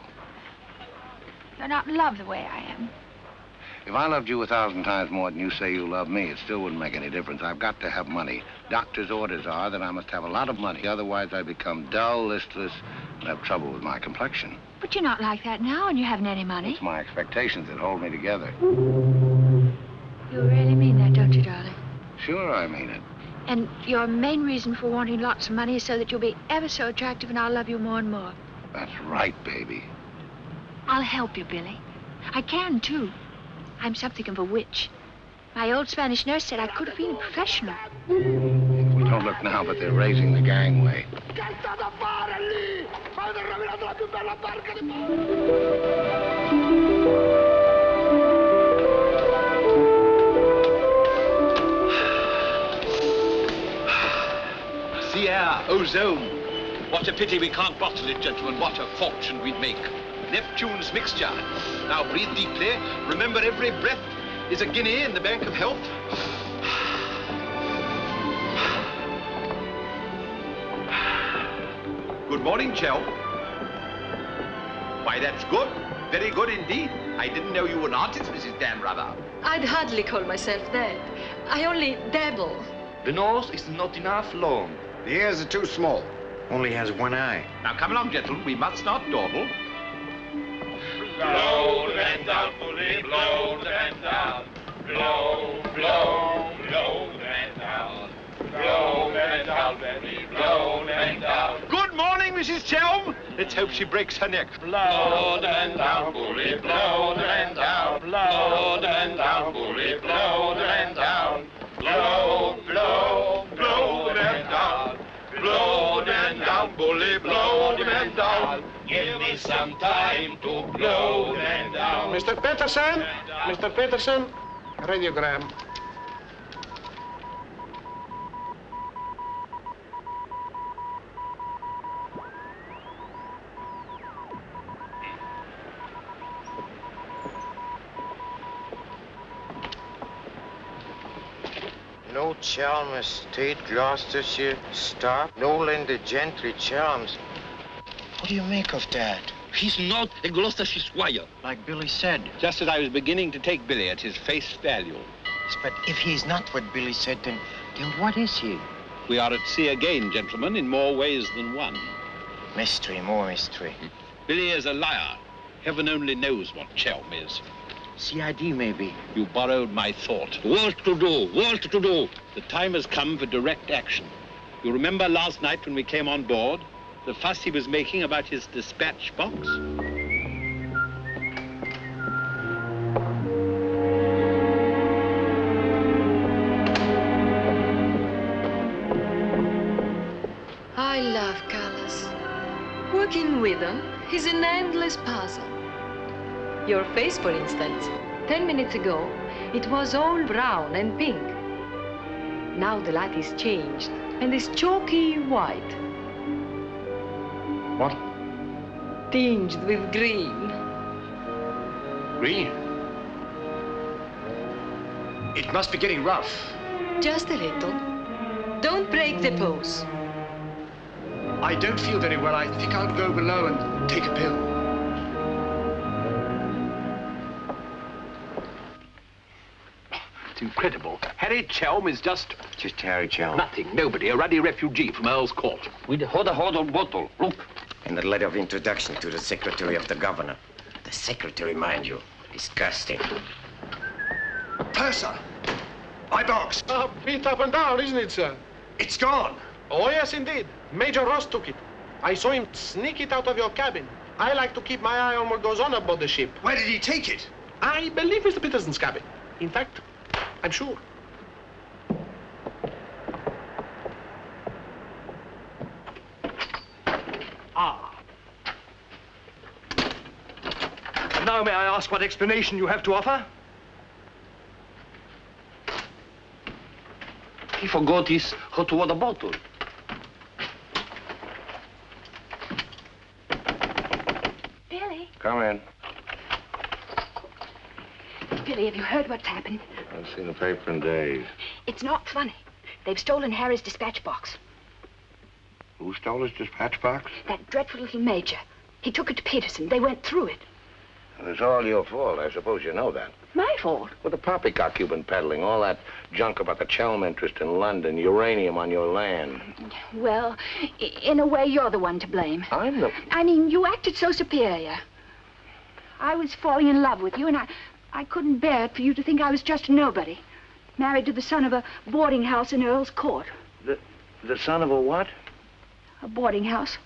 You're not in love the way I am. If I loved you 1,000 times more than you say you love me, it still wouldn't make any difference. I've got to have money. Doctor's orders are that I must have a lot of money. Otherwise, I become dull, listless, and have trouble with my complexion. But you're not like that now, and you haven't any money. It's my expectations that hold me together. You really mean that, don't you, darling? Sure, I mean it. And your main reason for wanting lots of money is so that you'll be ever so attractive and I'll love you more and more. That's right, baby. I'll help you, Billy. I can, too. I'm something of a witch. My old Spanish nurse said I could have been a professional. We don't look now, but they're raising the gangway. Sea air, ozone. What a pity we can't bottle it, gentlemen. What a fortune we'd make. Neptune's mixture. Now breathe deeply. Remember, every breath is a guinea in the bank of health. Good morning, Chel. Why, that's good. Very good indeed. I didn't know you were an artist, Mrs. Danrother. I'd hardly call myself that. I only dabble. The nose is not enough long. The ears are too small. Only has one eye. Now, come along, gentlemen. We must not dawdle. Blow the man down, bully, blow the man down. Blow, blow, blow the man down. Blow the man down, baby, blow the man down. Good morning, Mrs. Chelm. Let's hope she breaks her neck. Blow the man down, bully, blow the man down. Blow the man down, bully, blow the man down. Blow, blow, blow the man down. Blow the man down, bully, blow the man down. Give me some time to blow the man down. Mr. Peterson? Mr. Peterson? Radiogram. No Chalmers Estate, Gloucestershire, stop. No Lender Gentry, Chalmers. What do you make of that? He's not a Gloucestershire squire. Like Billy said. Just as I was beginning to take Billy at his face value. Yes, but if he's not what Billy said, then what is he? We are at sea again, gentlemen, in more ways than one. Mystery, more mystery. Billy is a liar. Heaven only knows what Chelm is. CID, maybe. You borrowed my thought. What to do? What to do? The time has come for direct action. You remember last night when we came on board? The fuss he was making about his dispatch box? I love colors. Working with them is an endless puzzle. Your face, for instance. 10 minutes ago, it was all brown and pink. Now the light is changed and is chalky white. What? Tinged with green. Green? It must be getting rough. Just a little. Don't break the pose. I don't feel very well. I think I'll go below and take a pill. It's incredible. Harry Chelm is just Harry Chelm. nothing, nobody, a ruddy refugee from Earl's Court. With a hot bottle. Look. And a letter of introduction to the secretary of the governor. The secretary, mind you. Disgusting. Purser! My box! Beat up and down, isn't it, sir? It's gone! Oh, yes, indeed. Major Ross took it. I saw him sneak it out of your cabin. I like to keep my eye on what goes on aboard the ship. Where did he take it? I believe Mr. Peterson's cabin. In fact, I'm sure. Ah. And now may I ask what explanation you have to offer? He forgot his hot water bottle. Billy. Come in. Billy, have you heard what's happened? I've seen the paper in days. It's not funny. They've stolen Harry's dispatch box. Who stole his dispatch box? That dreadful little major. He took it to Peterson. They went through it. Well, it's all your fault. I suppose you know that. My fault? Well, the poppycock you've been peddling, all that junk about the Chelm interest in London, uranium on your land. Well, in a way, you're the one to blame. I'm the... I mean, you acted so superior. I was falling in love with you, and I couldn't bear it for you to think I was just a nobody. Married to the son of a boarding house in Earl's Court. The son of a what? A boarding house.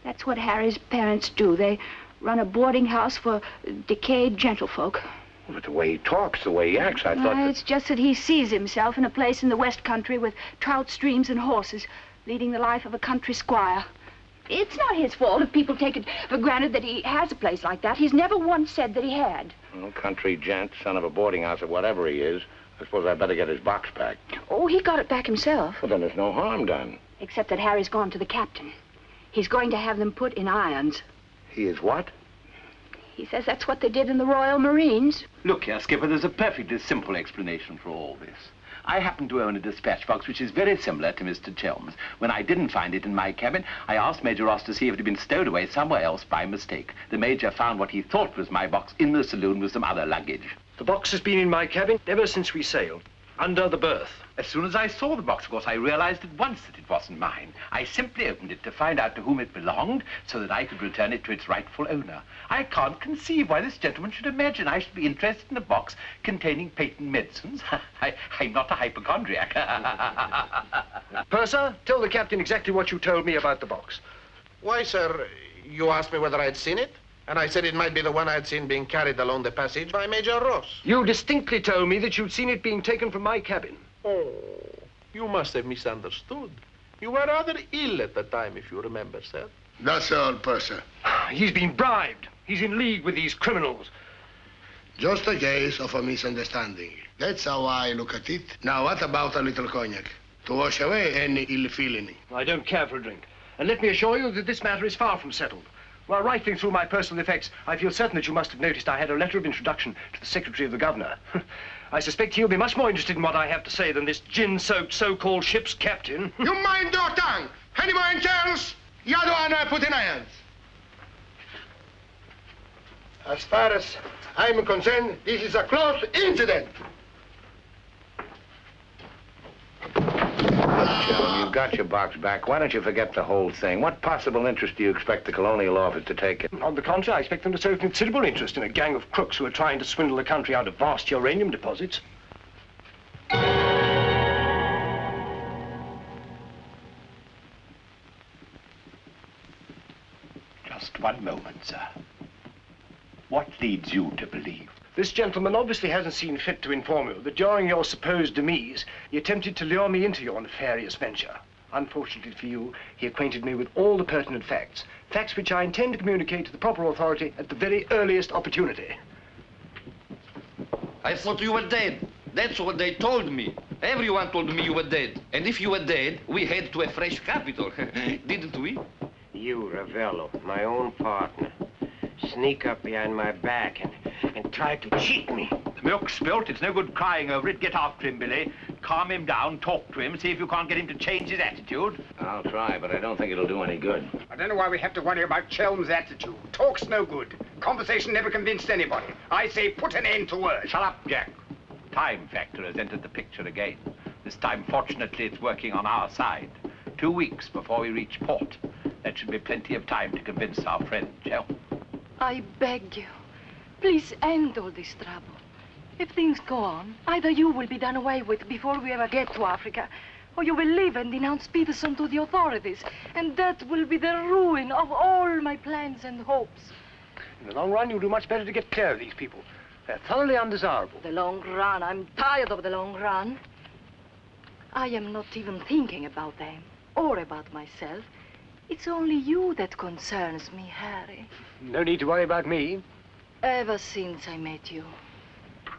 That's what Harry's parents do. They run a boarding house for decayed gentlefolk. But the way he talks, the way he acts, I thought that... It's just that he sees himself in a place in the West Country with trout streams and horses, leading the life of a country squire. It's not his fault if people take it for granted that he has a place like that. He's never once said that he had. Well, country gent, son of a boarding house or whatever he is. I suppose I'd better get his box back. Oh, he got it back himself. Well, then there's no harm done. Except that Harry's gone to the captain. He's going to have them put in irons. He is what? He says that's what they did in the Royal Marines. Look here, Skipper, there's a perfectly simple explanation for all this. I happen to own a dispatch box which is very similar to Mr. Chelm's. When I didn't find it in my cabin, I asked Major Ross to see if it had been stowed away somewhere else by mistake. The Major found what he thought was my box in the saloon with some other luggage. The box has been in my cabin ever since we sailed, under the berth. As soon as I saw the box, of course, I realized at once that it wasn't mine. I simply opened it to find out to whom it belonged so that I could return it to its rightful owner. I can't conceive why this gentleman should imagine I should be interested in a box containing patent medicines. I'm not a hypochondriac. Purser, tell the captain exactly what you told me about the box. Why, sir, you asked me whether I'd seen it, and I said it might be the one I'd seen being carried along the passage by Major Ross. You distinctly told me that you'd seen it being taken from my cabin. Oh, you must have misunderstood. You were rather ill at the time, if you remember, sir. That's all, Purser. He's been bribed. He's in league with these criminals. Just a case of a misunderstanding. That's how I look at it. Now, what about a little cognac? To wash away any ill feeling. I don't care for a drink. And let me assure you that this matter is far from settled. While rifling through my personal effects, I feel certain that you must have noticed I had a letter of introduction to the secretary of the governor. I suspect he'll be much more interested in what I have to say than this gin-soaked so-called ship's captain. You mind your tongue! Any more else? The other one I put in irons. As far as I'm concerned, this is a close incident. Chelm, you've got your box back. Why don't you forget the whole thing? What possible interest do you expect the Colonial Office to take in? On the contrary, I expect them to show considerable interest in a gang of crooks who are trying to swindle the country out of vast uranium deposits. Just one moment, sir. What leads you to believe? This gentleman obviously hasn't seen fit to inform you that during your supposed demise, he attempted to lure me into your nefarious venture. Unfortunately for you, he acquainted me with all the pertinent facts. Facts which I intend to communicate to the proper authority at the very earliest opportunity. I thought you were dead. That's what they told me. Everyone told me you were dead. And if you were dead, we head to a fresh capital. Didn't we? You, Ravello, my own partner, sneak up behind my back and try to cheat me. The milk's spilt. It's no good crying over it. Get after him, Billy. Calm him down, talk to him, see if you can't get him to change his attitude. I'll try, but I don't think it'll do any good. I don't know why we have to worry about Chelm's attitude. Talk's no good. Conversation never convinced anybody. I say put an end to words. Shut up, Jack. Time factor has entered the picture again. This time, fortunately, it's working on our side. 2 weeks before we reach port. That should be plenty of time to convince our friend, Chel. I beg you, please end all this trouble. If things go on, either you will be done away with before we ever get to Africa, or you will leave and denounce Peterson to the authorities, and that will be the ruin of all my plans and hopes. In the long run, you'll do much better to get clear of these people. They're thoroughly undesirable. The long run. I'm tired of the long run. I am not even thinking about them or about myself. It's only you that concerns me, Harry. No need to worry about me. Ever since I met you,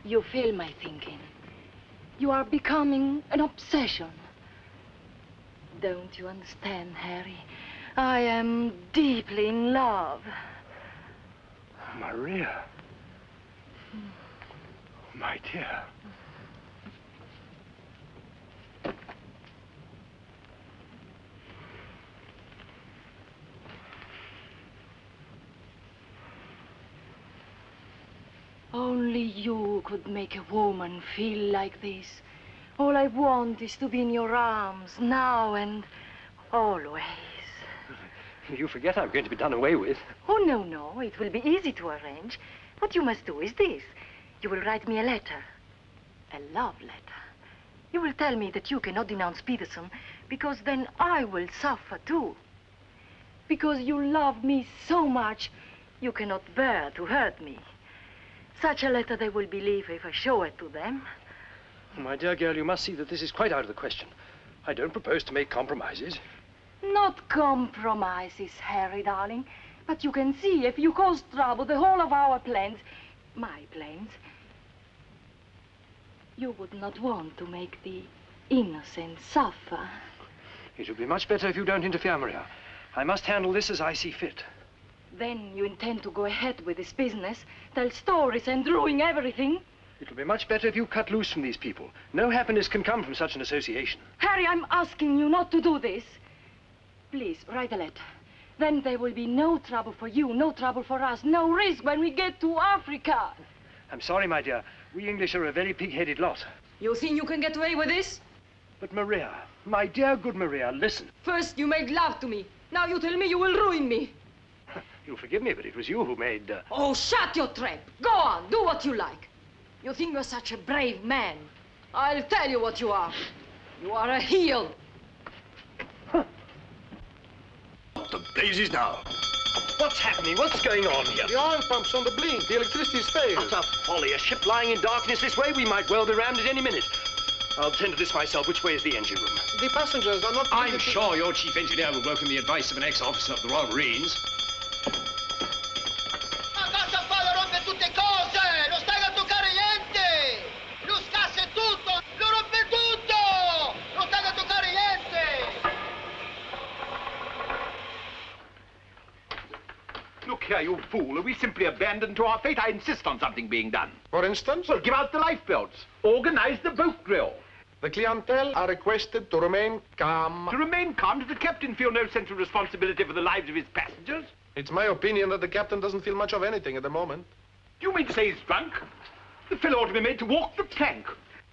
you fill my thinking. You are becoming an obsession. Don't you understand, Harry? I am deeply in love. Maria. My dear. Only you could make a woman feel like this. All I want is to be in your arms, now and always. You forget I'm going to be done away with. Oh, no, no. It will be easy to arrange. What you must do is this. You will write me a letter. A love letter. You will tell me that you cannot denounce Peterson, because then I will suffer too. Because you love me so much, you cannot bear to hurt me. Such a letter they will believe if I show it to them. My dear girl, you must see that this is quite out of the question. I don't propose to make compromises. Not compromises, Harry, darling. But you can see if you cause trouble, the whole of our plans, my plans, you would not want to make the innocent suffer. It would be much better if you don't interfere, Maria. I must handle this as I see fit. Then you intend to go ahead with this business, tell stories and ruin everything? It'll be much better if you cut loose from these people. No happiness can come from such an association. Harry, I'm asking you not to do this. Please, write a letter. Then there will be no trouble for you, no trouble for us, no risk when we get to Africa. I'm sorry, my dear. We English are a very pig-headed lot. You think you can get away with this? But Maria, my dear good Maria, listen. First you made love to me. Now you tell me you will ruin me. You'll forgive me, but it was you who made... Oh, shut your trap. Go on, do what you like. You think you're such a brave man. I'll tell you what you are. You are a heel. Huh. What the daisies now? What's happening? What's going on here? The oil pump's on the blink. The electricity's failed. Utter folly. A ship lying in darkness this way, we might well be rammed at any minute. I'll tend to this myself. Which way is the engine room? The passengers are not... I'm sure your chief engineer will welcome the advice of an ex-officer of the Royal Marines. Look here, you fool. Are we simply abandoned to our fate? I insist on something being done. For instance? Well, give out the lifebelts. Organize the boat drill. The clientele are requested to remain calm. To remain calm? Does the captain feel no sense of responsibility for the lives of his passengers? It's my opinion that the captain doesn't feel much of anything at the moment. Do you mean to say he's drunk? The fellow ought to be made to walk the plank.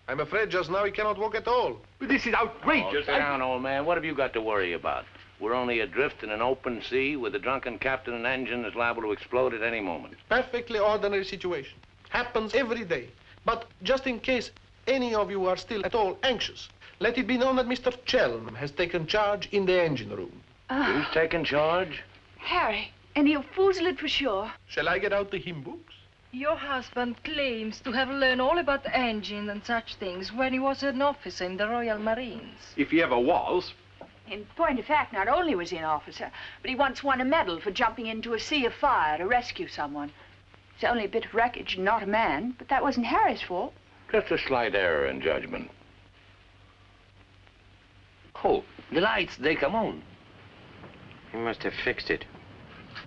I'm afraid just now he cannot walk at all. But this is outrageous. Oh, sit down, old man. What have you got to worry about? We're only adrift in an open sea with a drunken captain and engine that's liable to explode at any moment. Perfectly ordinary situation. Happens every day. But just in case any of you are still at all anxious, let it be known that Mr. Chelm has taken charge in the engine room. Who's taken charge? Harry, and he'll foozle it for sure. Shall I get out the hymn books? Your husband claims to have learned all about engine and such things when he was an officer in the Royal Marines. If he ever was. In point of fact, not only was he an officer, but he once won a medal for jumping into a sea of fire to rescue someone. It's only a bit of wreckage and not a man, but that wasn't Harry's fault. Just a slight error in judgment. Oh, the lights, they come on. He must have fixed it.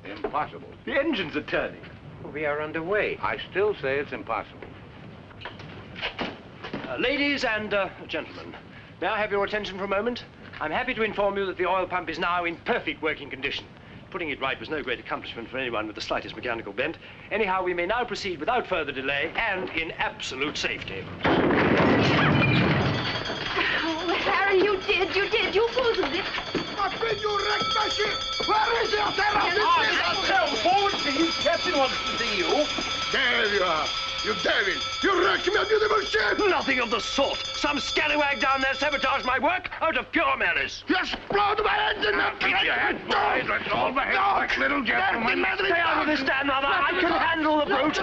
Impossible. The engines are turning. We are underway. I still say it's impossible. Ladies and gentlemen, may I have your attention for a moment? I'm happy to inform you that the oil pump is now in perfect working condition. Putting it right was no great accomplishment for anyone with the slightest mechanical bent. Anyhow, we may now proceed without further delay and in absolute safety. Oh, Harry, you did. You fooled it. You wrecked my ship! Where is your terror? Forward, please. Captain wants to see you. There you are. You devil! You wrecked my beautiful ship! Nothing of the sort. Some scallywag down there sabotaged my work out of pure malice. You exploded my engine! Keep your head, boys. Let's all behave like little gentlemen. Stay out of this, Dan, mother. I can handle the brute.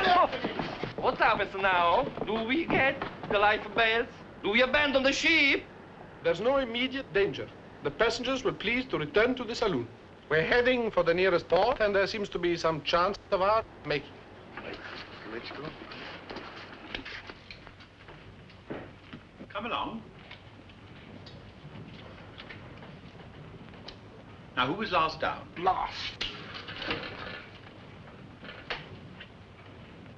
What happens now? Do we get the life belts? Do we abandon the ship? There's no immediate danger. The passengers will please to return to the saloon. We're heading for the nearest port, and there seems to be some chance of our making it. Let's go. Come along. Now, who was last down? Last.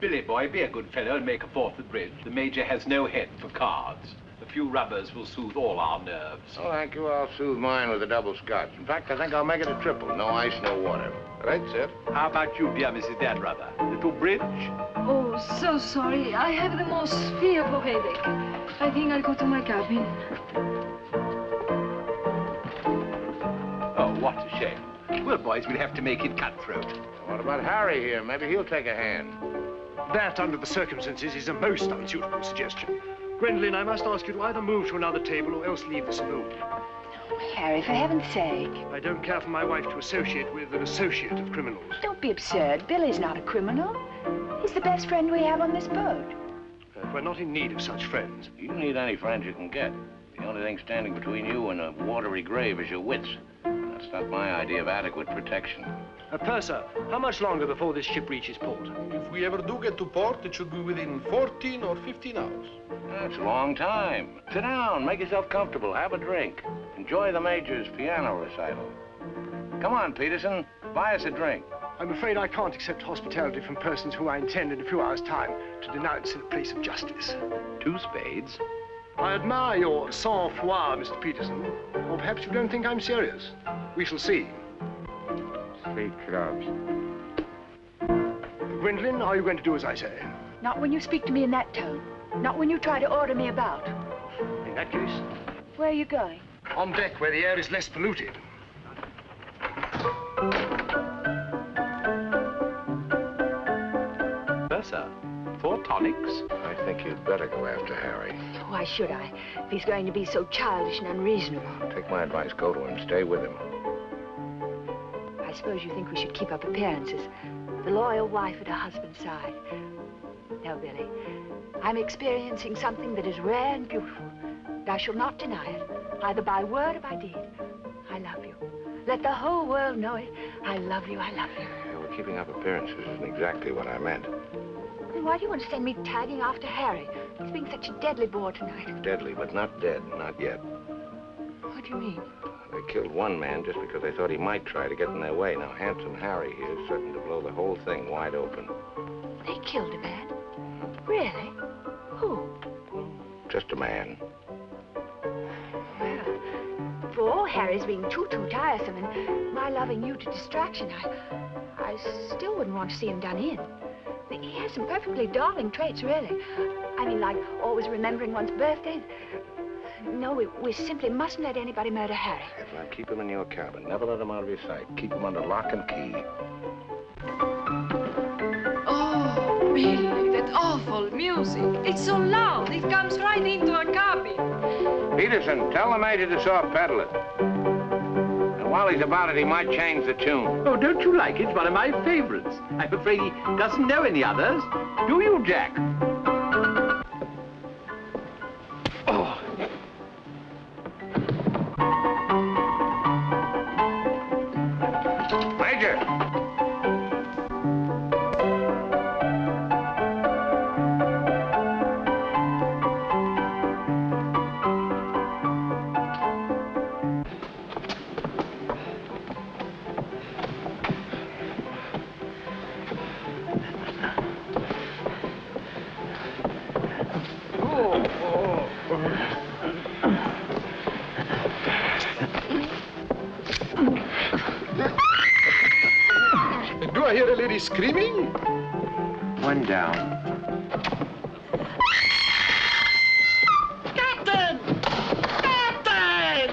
Billy, boy, be a good fellow and make a fourth at bridge. The Major has no head for cards. A few rubbers will soothe all our nerves. Oh, thank you. I'll soothe mine with a double scotch. In fact, I think I'll make it a triple. No ice, no water. Right, sir. How about you, dear Mrs. Danrubber? Little bridge? Oh, so sorry. I have the most fearful headache. I think I'll go to my cabin. Oh, what a shame. Well, boys, we'll have to make it cutthroat. What about Harry here? Maybe he'll take a hand. That, under the circumstances, is a most unsuitable suggestion. Gwendolen, I must ask you to either move to another table or else leave the saloon. Harry, for heaven's sake. I don't care for my wife to associate with an associate of criminals. Don't be absurd. Billy's not a criminal. He's the best friend we have on this boat. We're not in need of such friends. You need any friends you can get. The only thing standing between you and a watery grave is your wits. That's not my idea of adequate protection. Purser, how much longer before this ship reaches port? If we ever do get to port, it should be within 14 or 15 hours. That's a long time. Sit down, make yourself comfortable, have a drink. Enjoy the Major's piano recital. Come on, Peterson, buy us a drink. I'm afraid I can't accept hospitality from persons who I intend in a few hours' time to denounce in a place of justice. 2 spades. I admire your sang-froid, Mr. Peterson. Or perhaps you don't think I'm serious. We shall see. 3 clubs. Gwendolen, are you going to do as I say? Not when you speak to me in that tone. Not when you try to order me about. In that case? Where are you going? On deck, where the air is less polluted. Purser, 4 tonics? I think you'd better go after Harry. Why should I? If he's going to be so childish and unreasonable. Take my advice, go to him, stay with him. I suppose you think we should keep up appearances. The loyal wife at her husband's side. No, Billy. I'm experiencing something that is rare and beautiful. And I shall not deny it, either by word or by deed. I love you. Let the whole world know it. I love you, I love you. Yeah, well, keeping up appearances isn't exactly what I meant. Then why do you want to send me tagging after Harry? He's being such a deadly bore tonight. Deadly, but not dead, not yet. What do you mean? They killed one man just because they thought he might try to get in their way. Now, handsome Harry here is certain to blow the whole thing wide open. They killed a man? Really? Who? Just a man. Well, for all Harry's being too tiresome and my loving you to distraction, I still wouldn't want to see him done in. He has some perfectly darling traits, really. I mean, like always remembering one's birthday. No, we simply mustn't let anybody murder Harry. Now, keep him in your cabin. Never let him out of your sight. Keep him under lock and key. Oh, Billy, that awful music. It's so loud. It comes right into our cabin. Peterson, tell the Major to soft pedal it. And while he's about it, he might change the tune. Oh, don't you like it? It's one of my favorites. I'm afraid he doesn't know any others. Do you, Jack? screaming? One down. Captain! Captain!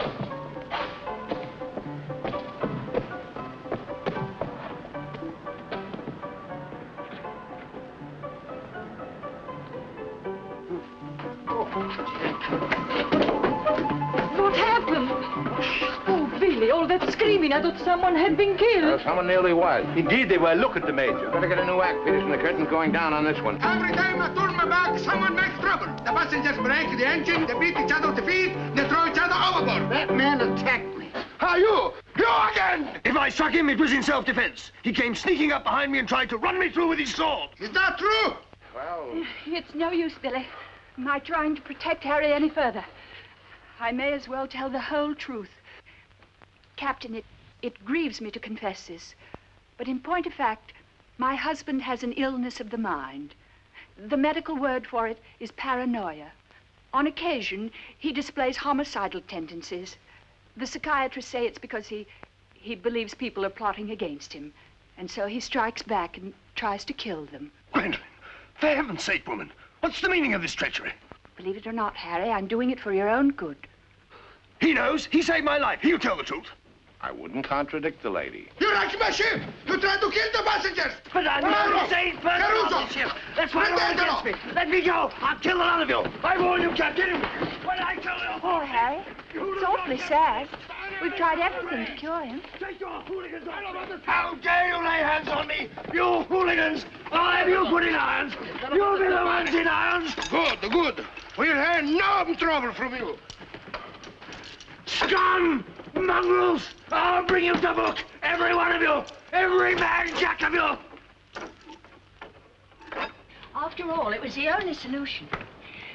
What happened? Oh, Billy, all that screaming. I thought someone had been killed. Someone nearly was. Indeed they were. Look at the Major. Better get a new act, Peterson. The curtain's going down on this one. Every time I turn my back, someone makes trouble. The passengers break the engine, they beat each other with the feet, they throw each other overboard. That man attacked me. How you? You again! If I struck him, it was in self-defense. He came sneaking up behind me and tried to run me through with his sword. Is that true? Well... It's no use, Billy. My trying to protect Harry any further. I may as well tell the whole truth. Captain, it grieves me to confess this, but in point of fact, my husband has an illness of the mind. The medical word for it is paranoia. On occasion, he displays homicidal tendencies. The psychiatrists say it's because he believes people are plotting against him, and so he strikes back and tries to kill them. Gwendolyn, for heaven's sake, woman, what's the meaning of this treachery? Believe it or not, Harry, I'm doing it for your own good. He knows. He saved my life. He'll tell the truth. I wouldn't contradict the lady. You wrecked my ship! You tried to kill the passengers! But I'm not a safe person on this ship. That's why you're against me. Let me go. I'll kill the lot of you. I warn you, Captain. When I tell you... Poor Harry. It's awfully sad. We've tried everything to cure him. Take your hooligans off. How dare you lay hands on me? You hooligans! I'll have you put in irons. You'll be the ones in irons. Good, good. We'll have no trouble from you. Scum! Mongrels! I'll bring you to book! Every one of you! Every man jack of you! After all, it was the only solution.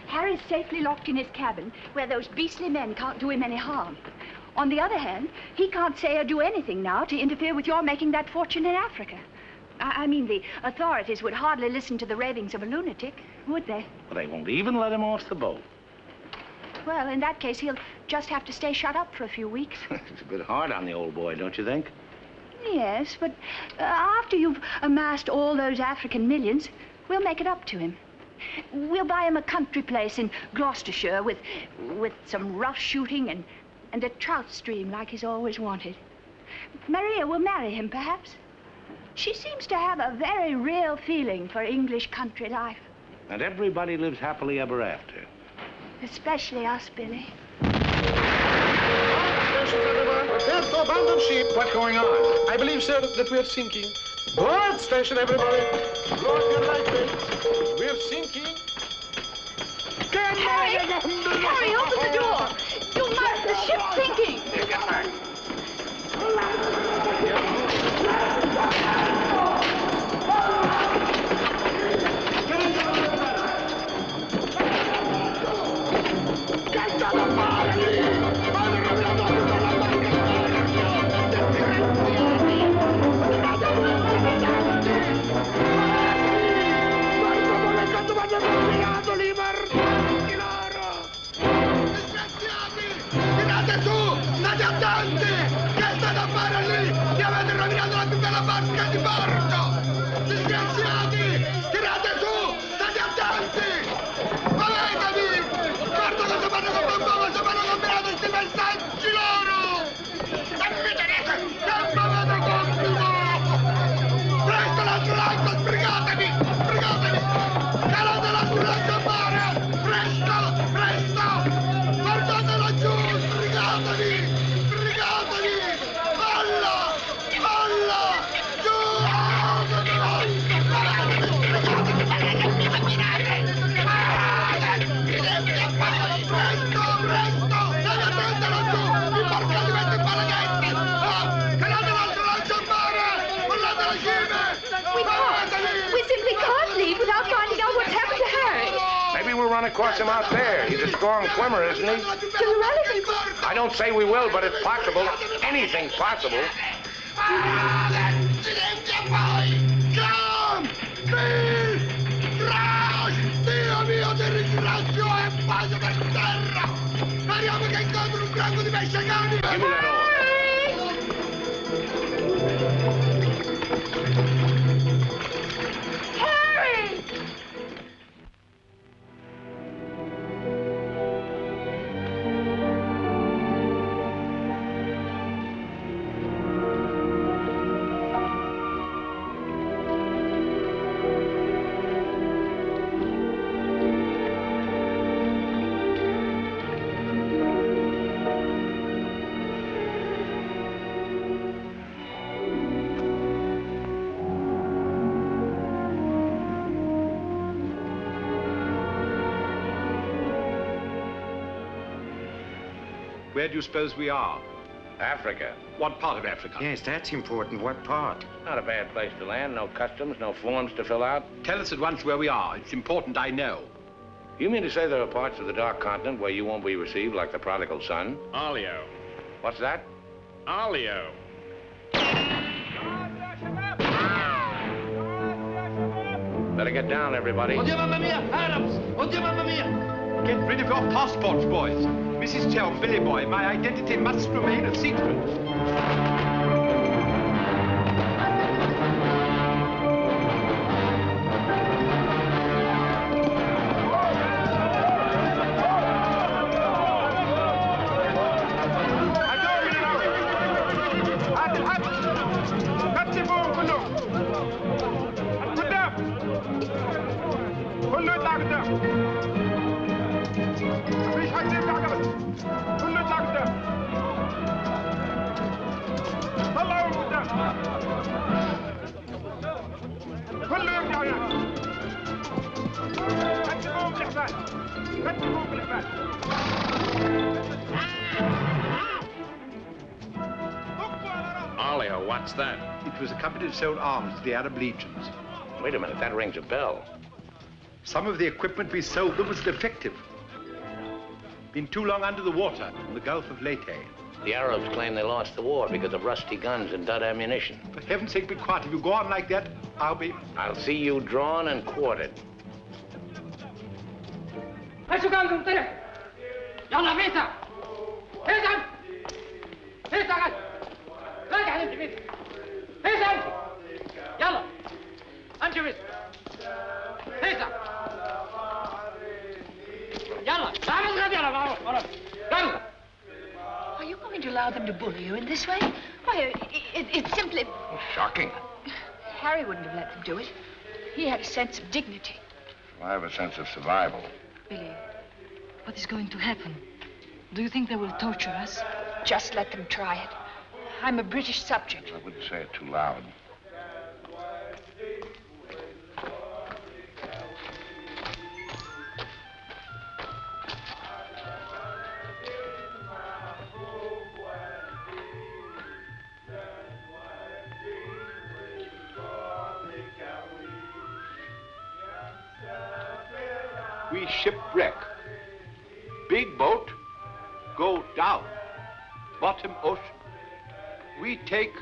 Harry's safely locked in his cabin, where those beastly men can't do him any harm. On the other hand, he can't say or do anything now to interfere with your making that fortune in Africa. I mean, the authorities would hardly listen to the ravings of a lunatic, would they? Well, they won't even let him off the boat. Well, in that case, he'll just have to stay shut up for a few weeks. It's a bit hard on the old boy, don't you think? Yes, but after you've amassed all those African millions, we'll make it up to him. We'll buy him a country place in Gloucestershire with some rough shooting and a trout stream like he's always wanted. Maria will marry him, perhaps. She seems to have a very real feeling for English country life. And everybody lives happily ever after. Especially us, Billy. Prepare to abandon ship. What's going on? I believe, sir, that we are sinking. Board station, everybody. Lower your light belts. We're sinking. Harry! Harry, open the door! You must! The ship's sinking! Tirate su! State attenti! Che state a fare lì? Mi avete rovinato la più bella barca di porto! Disgraziati! Tirate su! State attenti! Muovetevi! Guarda cosa fanno con me, cosa fanno combinato questi messaggi loro! E mi tenete! Che m'avete compito! Presto l'altro lato, sbrigatevi! Sbrigatevi! Calate l'altro lato a mare! Presto! Presto! Guardate laggiù! Sbrigatevi! Sbrigatevi! Molla! Molla! Giù! Presto! Presto! State attenti laggiù! Il barco diventa in paladetti! Calate l'altro lato a mare! Mollate la cime! We simply can't leave without finding out what's happened to Harry. Maybe we'll run across him out there. He's a strong swimmer, isn't he? To the relatives. I don't say we will, but it's possible. Anything's possible. Accidenti a voi! Come! Bill! Crash! Dio mio, ti ringrazio e bacio per terra! Speriamo che incontri un branco di pesce cani! Where do you suppose we are? Africa. What part of Africa? Yes, that's important. What part? Not a bad place to land. No customs, no forms to fill out. Tell us at once where we are. It's important I know. You mean to say there are parts of the Dark Continent where you won't be received like the prodigal son? Alio. What's that? Alio. Better get down, everybody. Oddio, mamma mia! Arabs! Oddio, mamma mia! Get rid of your passports, boys. Mrs. Chelm, Billy Boy, my identity must remain a secret. Alio, what's that? It was a company that sold arms to the Arab legions. Wait a minute, that rings a bell. Some of the equipment we sold them was defective. Been too long under the water in the Gulf of Leyte. The Arabs claim they lost the war because of rusty guns and dud ammunition. For heaven's sake, be quiet. If you go on like that, I'll see you drawn and quartered. يلا فيسا فيسا فيسا قال راجع انت فيسا فيسا انت يلا انت فيسا فيسا يلا تعال غادي يلا يلا. Are you going to allow them to bully you in this way? Why, it's simply... Shocking. Harry wouldn't have let them do it. He had a sense of dignity. I have a sense of survival. Billy, what is going to happen? Do you think they will torture us? Just let them try it. I'm a British subject. I wouldn't say it too loud. We shipwreck. Big boat, go down. Bottom ocean. We take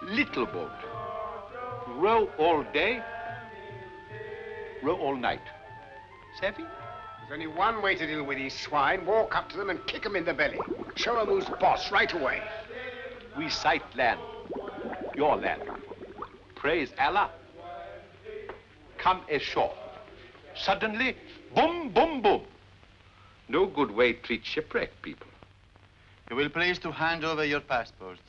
little boat. Row all day, row all night. Savvy? There's only one way to deal with these swine. Walk up to them and kick them in the belly. Show them who's boss right away. We sight land. Your land. Praise Allah. Come ashore. Suddenly, boom, boom, boom. No good way to treat shipwrecked people. You will please to hand over your passports.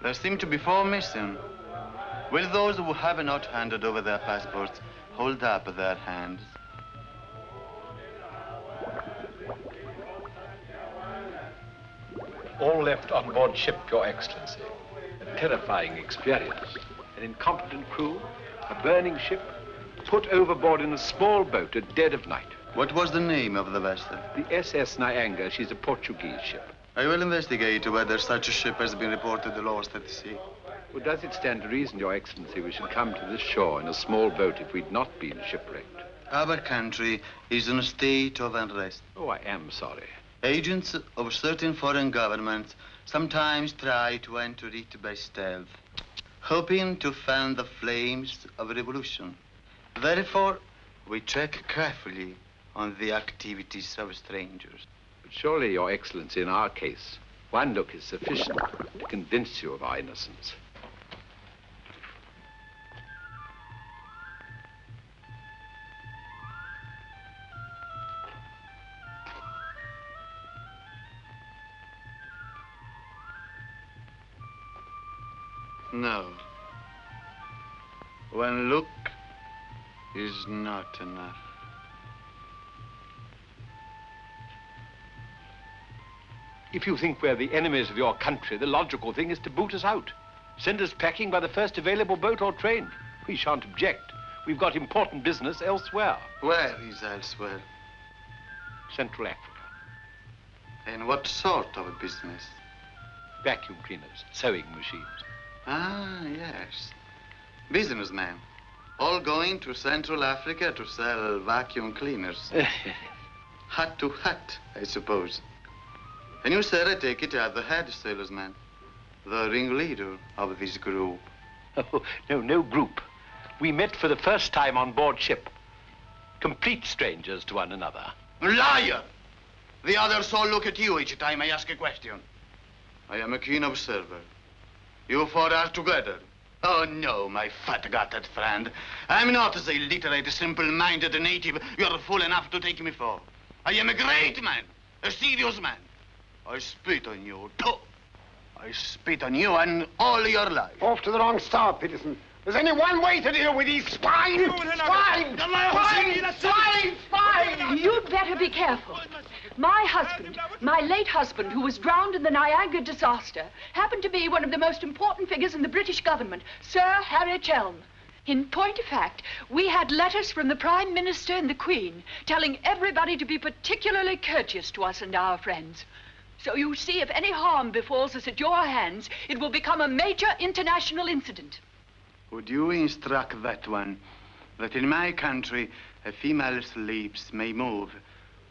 There seem to be 4 missing. Will those who have not handed over their passports hold up their hands? All left on board ship, Your Excellency. A terrifying experience. An incompetent crew, a burning ship, put overboard in a small boat at dead of night. What was the name of the vessel? The SS Nyanga. She's a Portuguese ship. I will investigate whether such a ship has been reported lost at sea. Well, does it stand to reason, Your Excellency, we should come to this shore in a small boat if we'd not been shipwrecked? Our country is in a state of unrest. Oh, I am sorry. Agents of certain foreign governments sometimes try to enter it by stealth, hoping to fan the flames of revolution. Therefore, we check carefully on the activities of strangers. But surely, Your Excellency, in our case, one look is sufficient to convince you of our innocence. No. One look is not enough. If you think we're the enemies of your country, the logical thing is to boot us out. Send us packing by the first available boat or train. We shan't object. We've got important business elsewhere. Where is elsewhere? Central Africa. And what sort of a business? Vacuum cleaners, sewing machines. Ah, yes. Businessmen. All going to Central Africa to sell vacuum cleaners. Hut to hut, I suppose. And you, sir, I take it, are the head salesman, the ringleader of this group. Oh, no group. We met for the first time on board ship. Complete strangers to one another. Liar! The others all look at you each time I ask a question. I am a keen observer. You four are together. Oh, no, my fat-gutted friend. I'm not the illiterate, simple-minded native you're fool enough to take me for. I am a great man, a serious man. I spit on you, too. I spit on you and all your life. Off to the wrong star, Peterson. There's only one way to deal with these swine! Swine! Swine! You'd better be careful. My husband, my late husband, who was drowned in the Niagara disaster, happened to be one of the most important figures in the British government, Sir Harry Chelm. In point of fact, we had letters from the Prime Minister and the Queen telling everybody to be particularly courteous to us and our friends. So you see, if any harm befalls us at your hands, it will become a major international incident. Would you instruct that one that in my country a female's lips may move,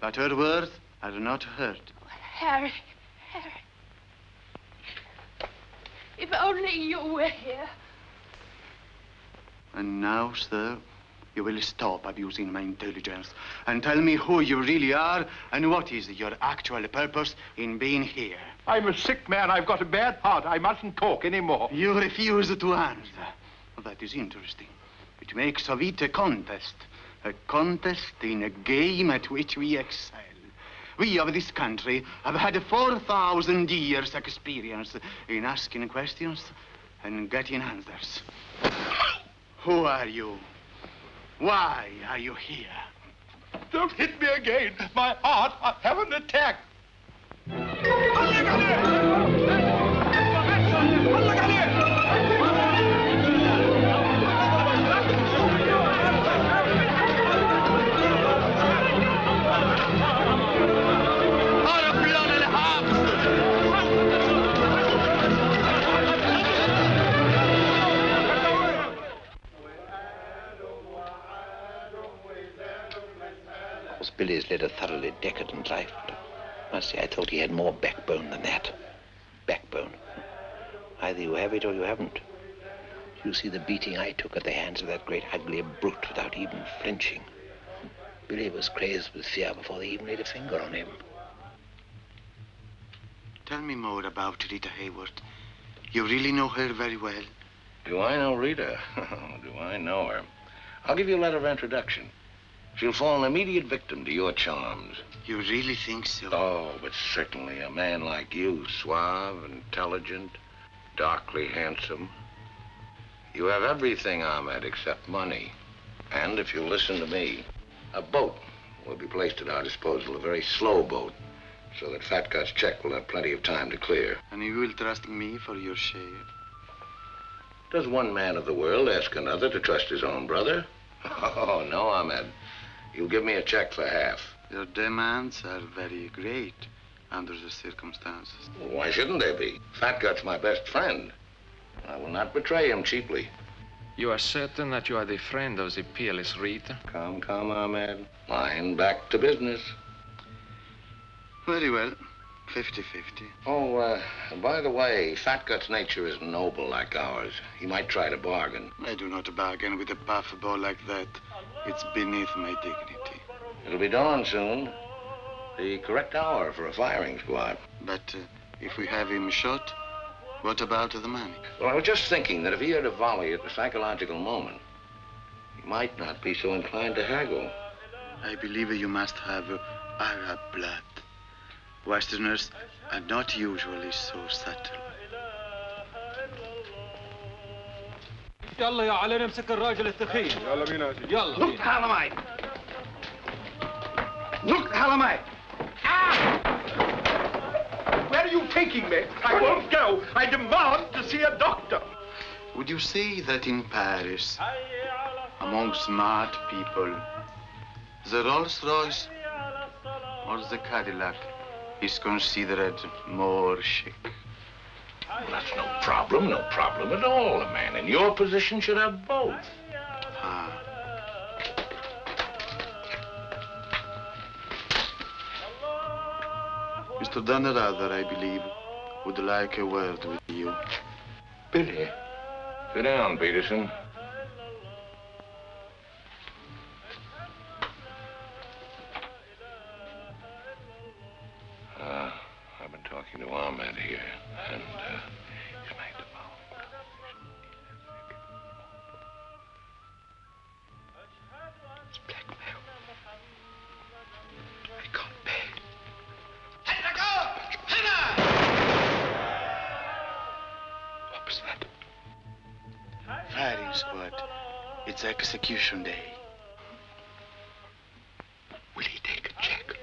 but her words are not heard? Harry. If only you were here. And now, sir, you will stop abusing my intelligence and tell me who you really are and what is your actual purpose in being here. I'm a sick man. I've got a bad heart. I mustn't talk anymore. You refuse to answer. That is interesting. It makes of it a contest in a game at which we excel. We of this country have had 4,000 years' experience in asking questions and getting answers. Who are you? Why are you here? Don't hit me again. My heart, I have an attack. Billy's led a thoroughly decadent life. I must say, I thought he had more backbone than that. Backbone. Either you have it or you haven't. You see the beating I took at the hands of that great ugly brute without even flinching. Billy was crazed with fear before they even laid a finger on him. Tell me more about Rita Hayworth. You really know her very well? Do I know Rita? Do I know her? I'll give you a letter of introduction. She'll fall an immediate victim to your charms. You really think so? Oh, but certainly a man like you, suave, intelligent, darkly handsome. You have everything, Ahmed, except money. And if you'll listen to me, a boat will be placed at our disposal, a very slow boat, so that Fat Gut's check will have plenty of time to clear. And you will trust me for your share? Does one man of the world ask another to trust his own brother? Oh, no, Ahmed. You'll give me a check for half. Your demands are very great under the circumstances. Well, why shouldn't they be? Fat Gut's my best friend. I will not betray him cheaply. You are certain that you are the friend of the peerless Rita? Come, Ahmed. Line back to business. Very well. 50-50. Oh, by the way, Fat Gut's nature isn't noble like ours. He might try to bargain. I do not bargain with a puffball like that. It's beneath my dignity. It'll be dawn soon. The correct hour for a firing squad. But if we have him shot, what about the money? Well, I was just thinking that if he had a volley at the psychological moment, he might not be so inclined to haggle. I believe you must have Arab blood. Westerners are not usually so subtle. يلا يا علي نمسك الراجل الثخين. يلا بينا يا سيدي. يلا. Look, Halamai. Look, Halamai. Ah! are you taking me? I won't go. I demand to see a doctor. Would you say that in Paris, among smart people, the Rolls-Royce or the Cadillac is considered more chic? Well, that's no problem at all. A man in your position should have both. Mr. Dunrather, I believe, would like a word with you. Billy. Sit down, Peterson. I've been talking to Ahmed here, and he's made the vow. It's blackmail. I can't pay. What was that? Firing squad. It's execution day. Will he take a check?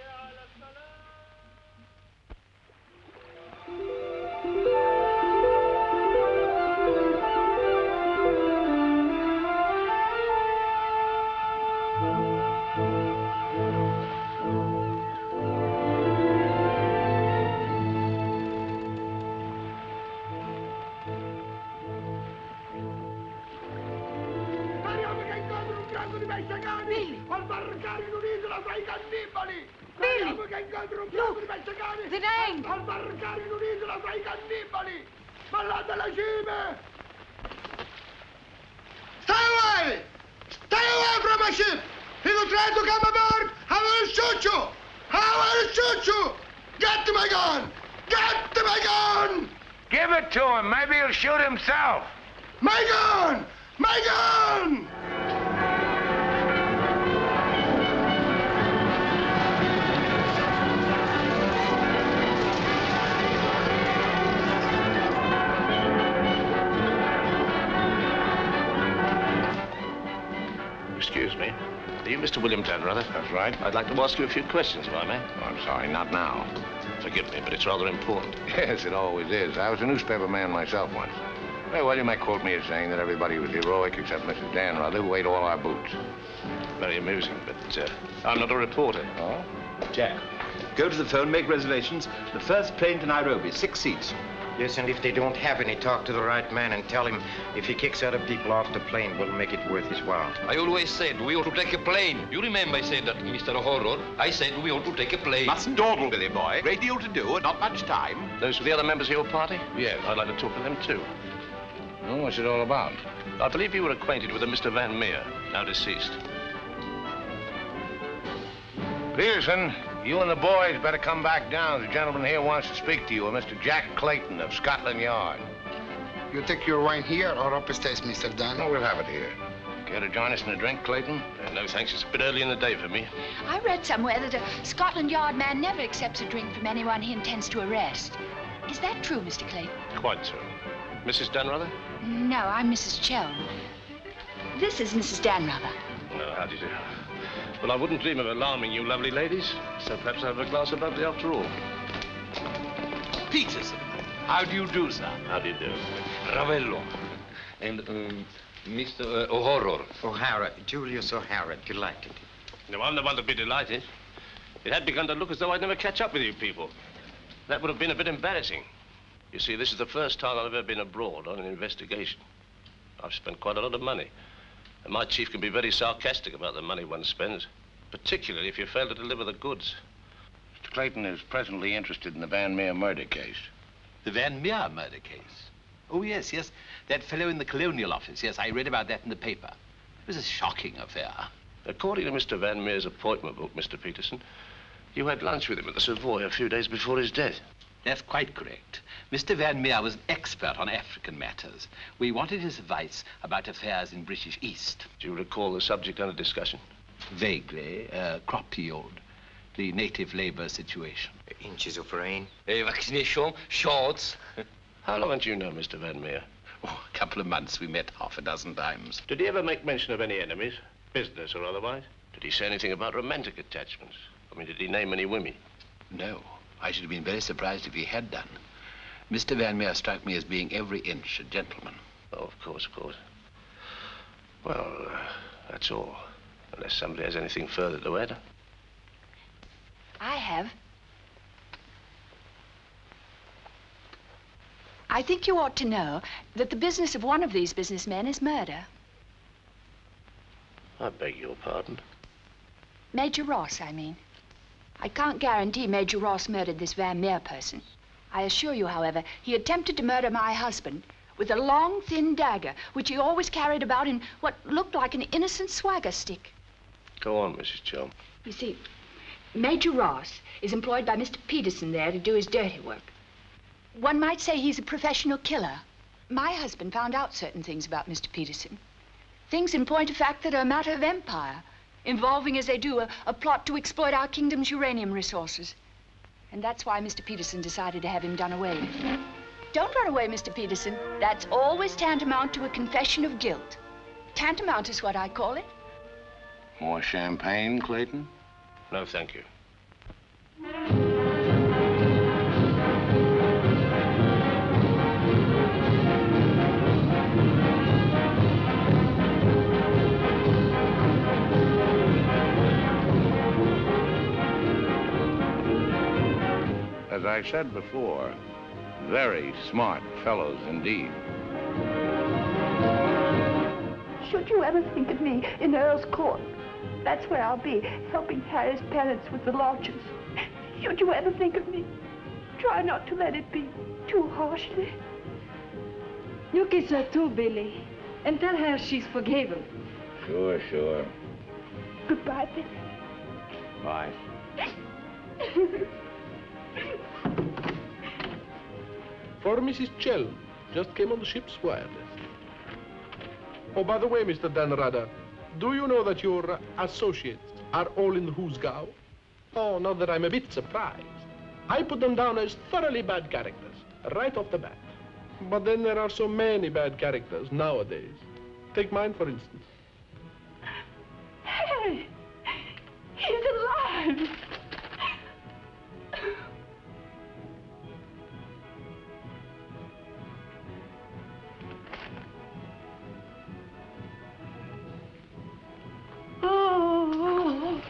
The name! Al barricare in un'isola tra I cannibali! Ballate la cime! Stay away! Stay away from my ship! If you try to come aboard, I will shoot you! I will shoot you! Get to my gun! Get to my gun! Give it to him. Maybe he'll shoot himself. My gun! My gun! Excuse me. Are you Mr. William Dunrather? That's right. I'd like to ask you a few questions, if I may. Oh, I'm sorry, not now. Forgive me, but it's rather important. Yes, it always is. I was a newspaper man myself once. Very well, you may quote me as saying that everybody was heroic except Mrs. Danrather, who ate all our boots. Very amusing, but I'm not a reporter. Oh? Jack, go to the phone, make reservations. The first plane to Nairobi, 6 seats. Yes, and if they don't have any, talk to the right man and tell him if he kicks other people off the plane, we'll make it worth his while. I always said we ought to take a plane. You remember I said that, Mr. Horror. I said we ought to take a plane. Mustn't dawdle, Billy boy. Great deal to do and not much time. Those were the other members of your party? Yes. I'd like to talk to them, too. Oh, what's it all about? I believe you were acquainted with a Mr. Van Meer, now deceased. Peterson, you and the boys better come back down. The gentleman here wants to speak to you, Mr. Jack Clayton of Scotland Yard. You take your wine here or upstairs, Mr. Dunn? No, we'll have it here. Care to join us in a drink, Clayton? No, thanks. It's a bit early in the day for me. I read somewhere that a Scotland Yard man never accepts a drink from anyone he intends to arrest. Is that true, Mr. Clayton? Quite true. Mrs. Dunrather? No, I'm Mrs. Chelm. This is Mrs. Danrather. No, how do you do? Well, I wouldn't dream of alarming you lovely ladies, so perhaps I'll have a glass of bubbly after all. Peterson, how do you do, sir? How do you do? Ravello. And, Mr. O'Horror. O'Hara, Julius O'Hara, delighted. No, I'm the one to be delighted. It had begun to look as though I'd never catch up with you people. That would have been a bit embarrassing. You see, this is the first time I've ever been abroad on an investigation. I've spent quite a lot of money. And my chief can be very sarcastic about the money one spends, particularly if you fail to deliver the goods. Mr. Clayton is presently interested in the Van Meer murder case. The Van Meer murder case? Oh, yes, yes. That fellow in the Colonial Office. Yes, I read about that in the paper. It was a shocking affair. According to Mr. Van Meer's appointment book, Mr. Peterson, you had lunch with him at the Savoy a few days before his death. That's quite correct. Mr. Van Meer was an expert on African matters. We wanted his advice about affairs in British East. Do you recall the subject under discussion? Vaguely. Crop yield, the native labor situation. Inches of rain. Vaccination, shorts. How long had you known Mr. Van Meer? Oh, a couple of months. We met half a dozen times. Did he ever make mention of any enemies, business or otherwise? Did he say anything about romantic attachments? I mean, did he name any women? No. I should have been very surprised if he had done. Mr. Van Meer struck me as being every inch a gentleman. Oh, of course, of course. Well, that's all. Unless somebody has anything further to add. I have. I think you ought to know that the business of one of these businessmen is murder. I beg your pardon. Major Ross, I mean. I can't guarantee Major Ross murdered this Van Meer person. I assure you, however, he attempted to murder my husband with a long, thin dagger, which he always carried about in what looked like an innocent swagger stick. Go on, Mrs. Chelm. You see, Major Ross is employed by Mr. Peterson there to do his dirty work. One might say he's a professional killer. My husband found out certain things about Mr. Peterson. Things in point of fact that are a matter of empire, involving, as they do, a plot to exploit our kingdom's uranium resources. And that's why Mr. Peterson decided to have him done away with. Don't run away, Mr. Peterson. That's always tantamount to a confession of guilt. Tantamount is what I call it. More champagne, Clayton? No, thank you. As I said before, very smart fellows indeed. Should you ever think of me in Earl's Court, that's where I'll be, helping Harry's parents with the lodgers. Should you ever think of me, try not to let it be too harshly. You kiss her too, Billy, and tell her she's forgiven. Sure, sure. Goodbye, Billy. Bye. For Mrs. Chelm, just came on the ship's wireless. Oh, by the way, Mr. Danrada, do you know that your associates are all in the Husgau? Oh, not that I'm a bit surprised. I put them down as thoroughly bad characters, right off the bat. But then there are so many bad characters nowadays. Take mine, for instance. Harry! He's alive! Oh.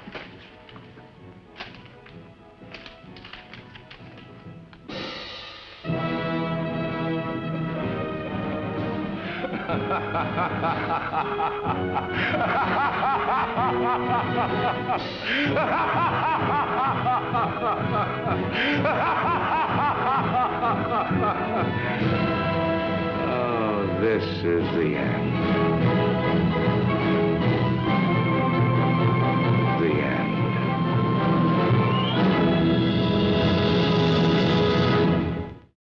Oh, this is the end.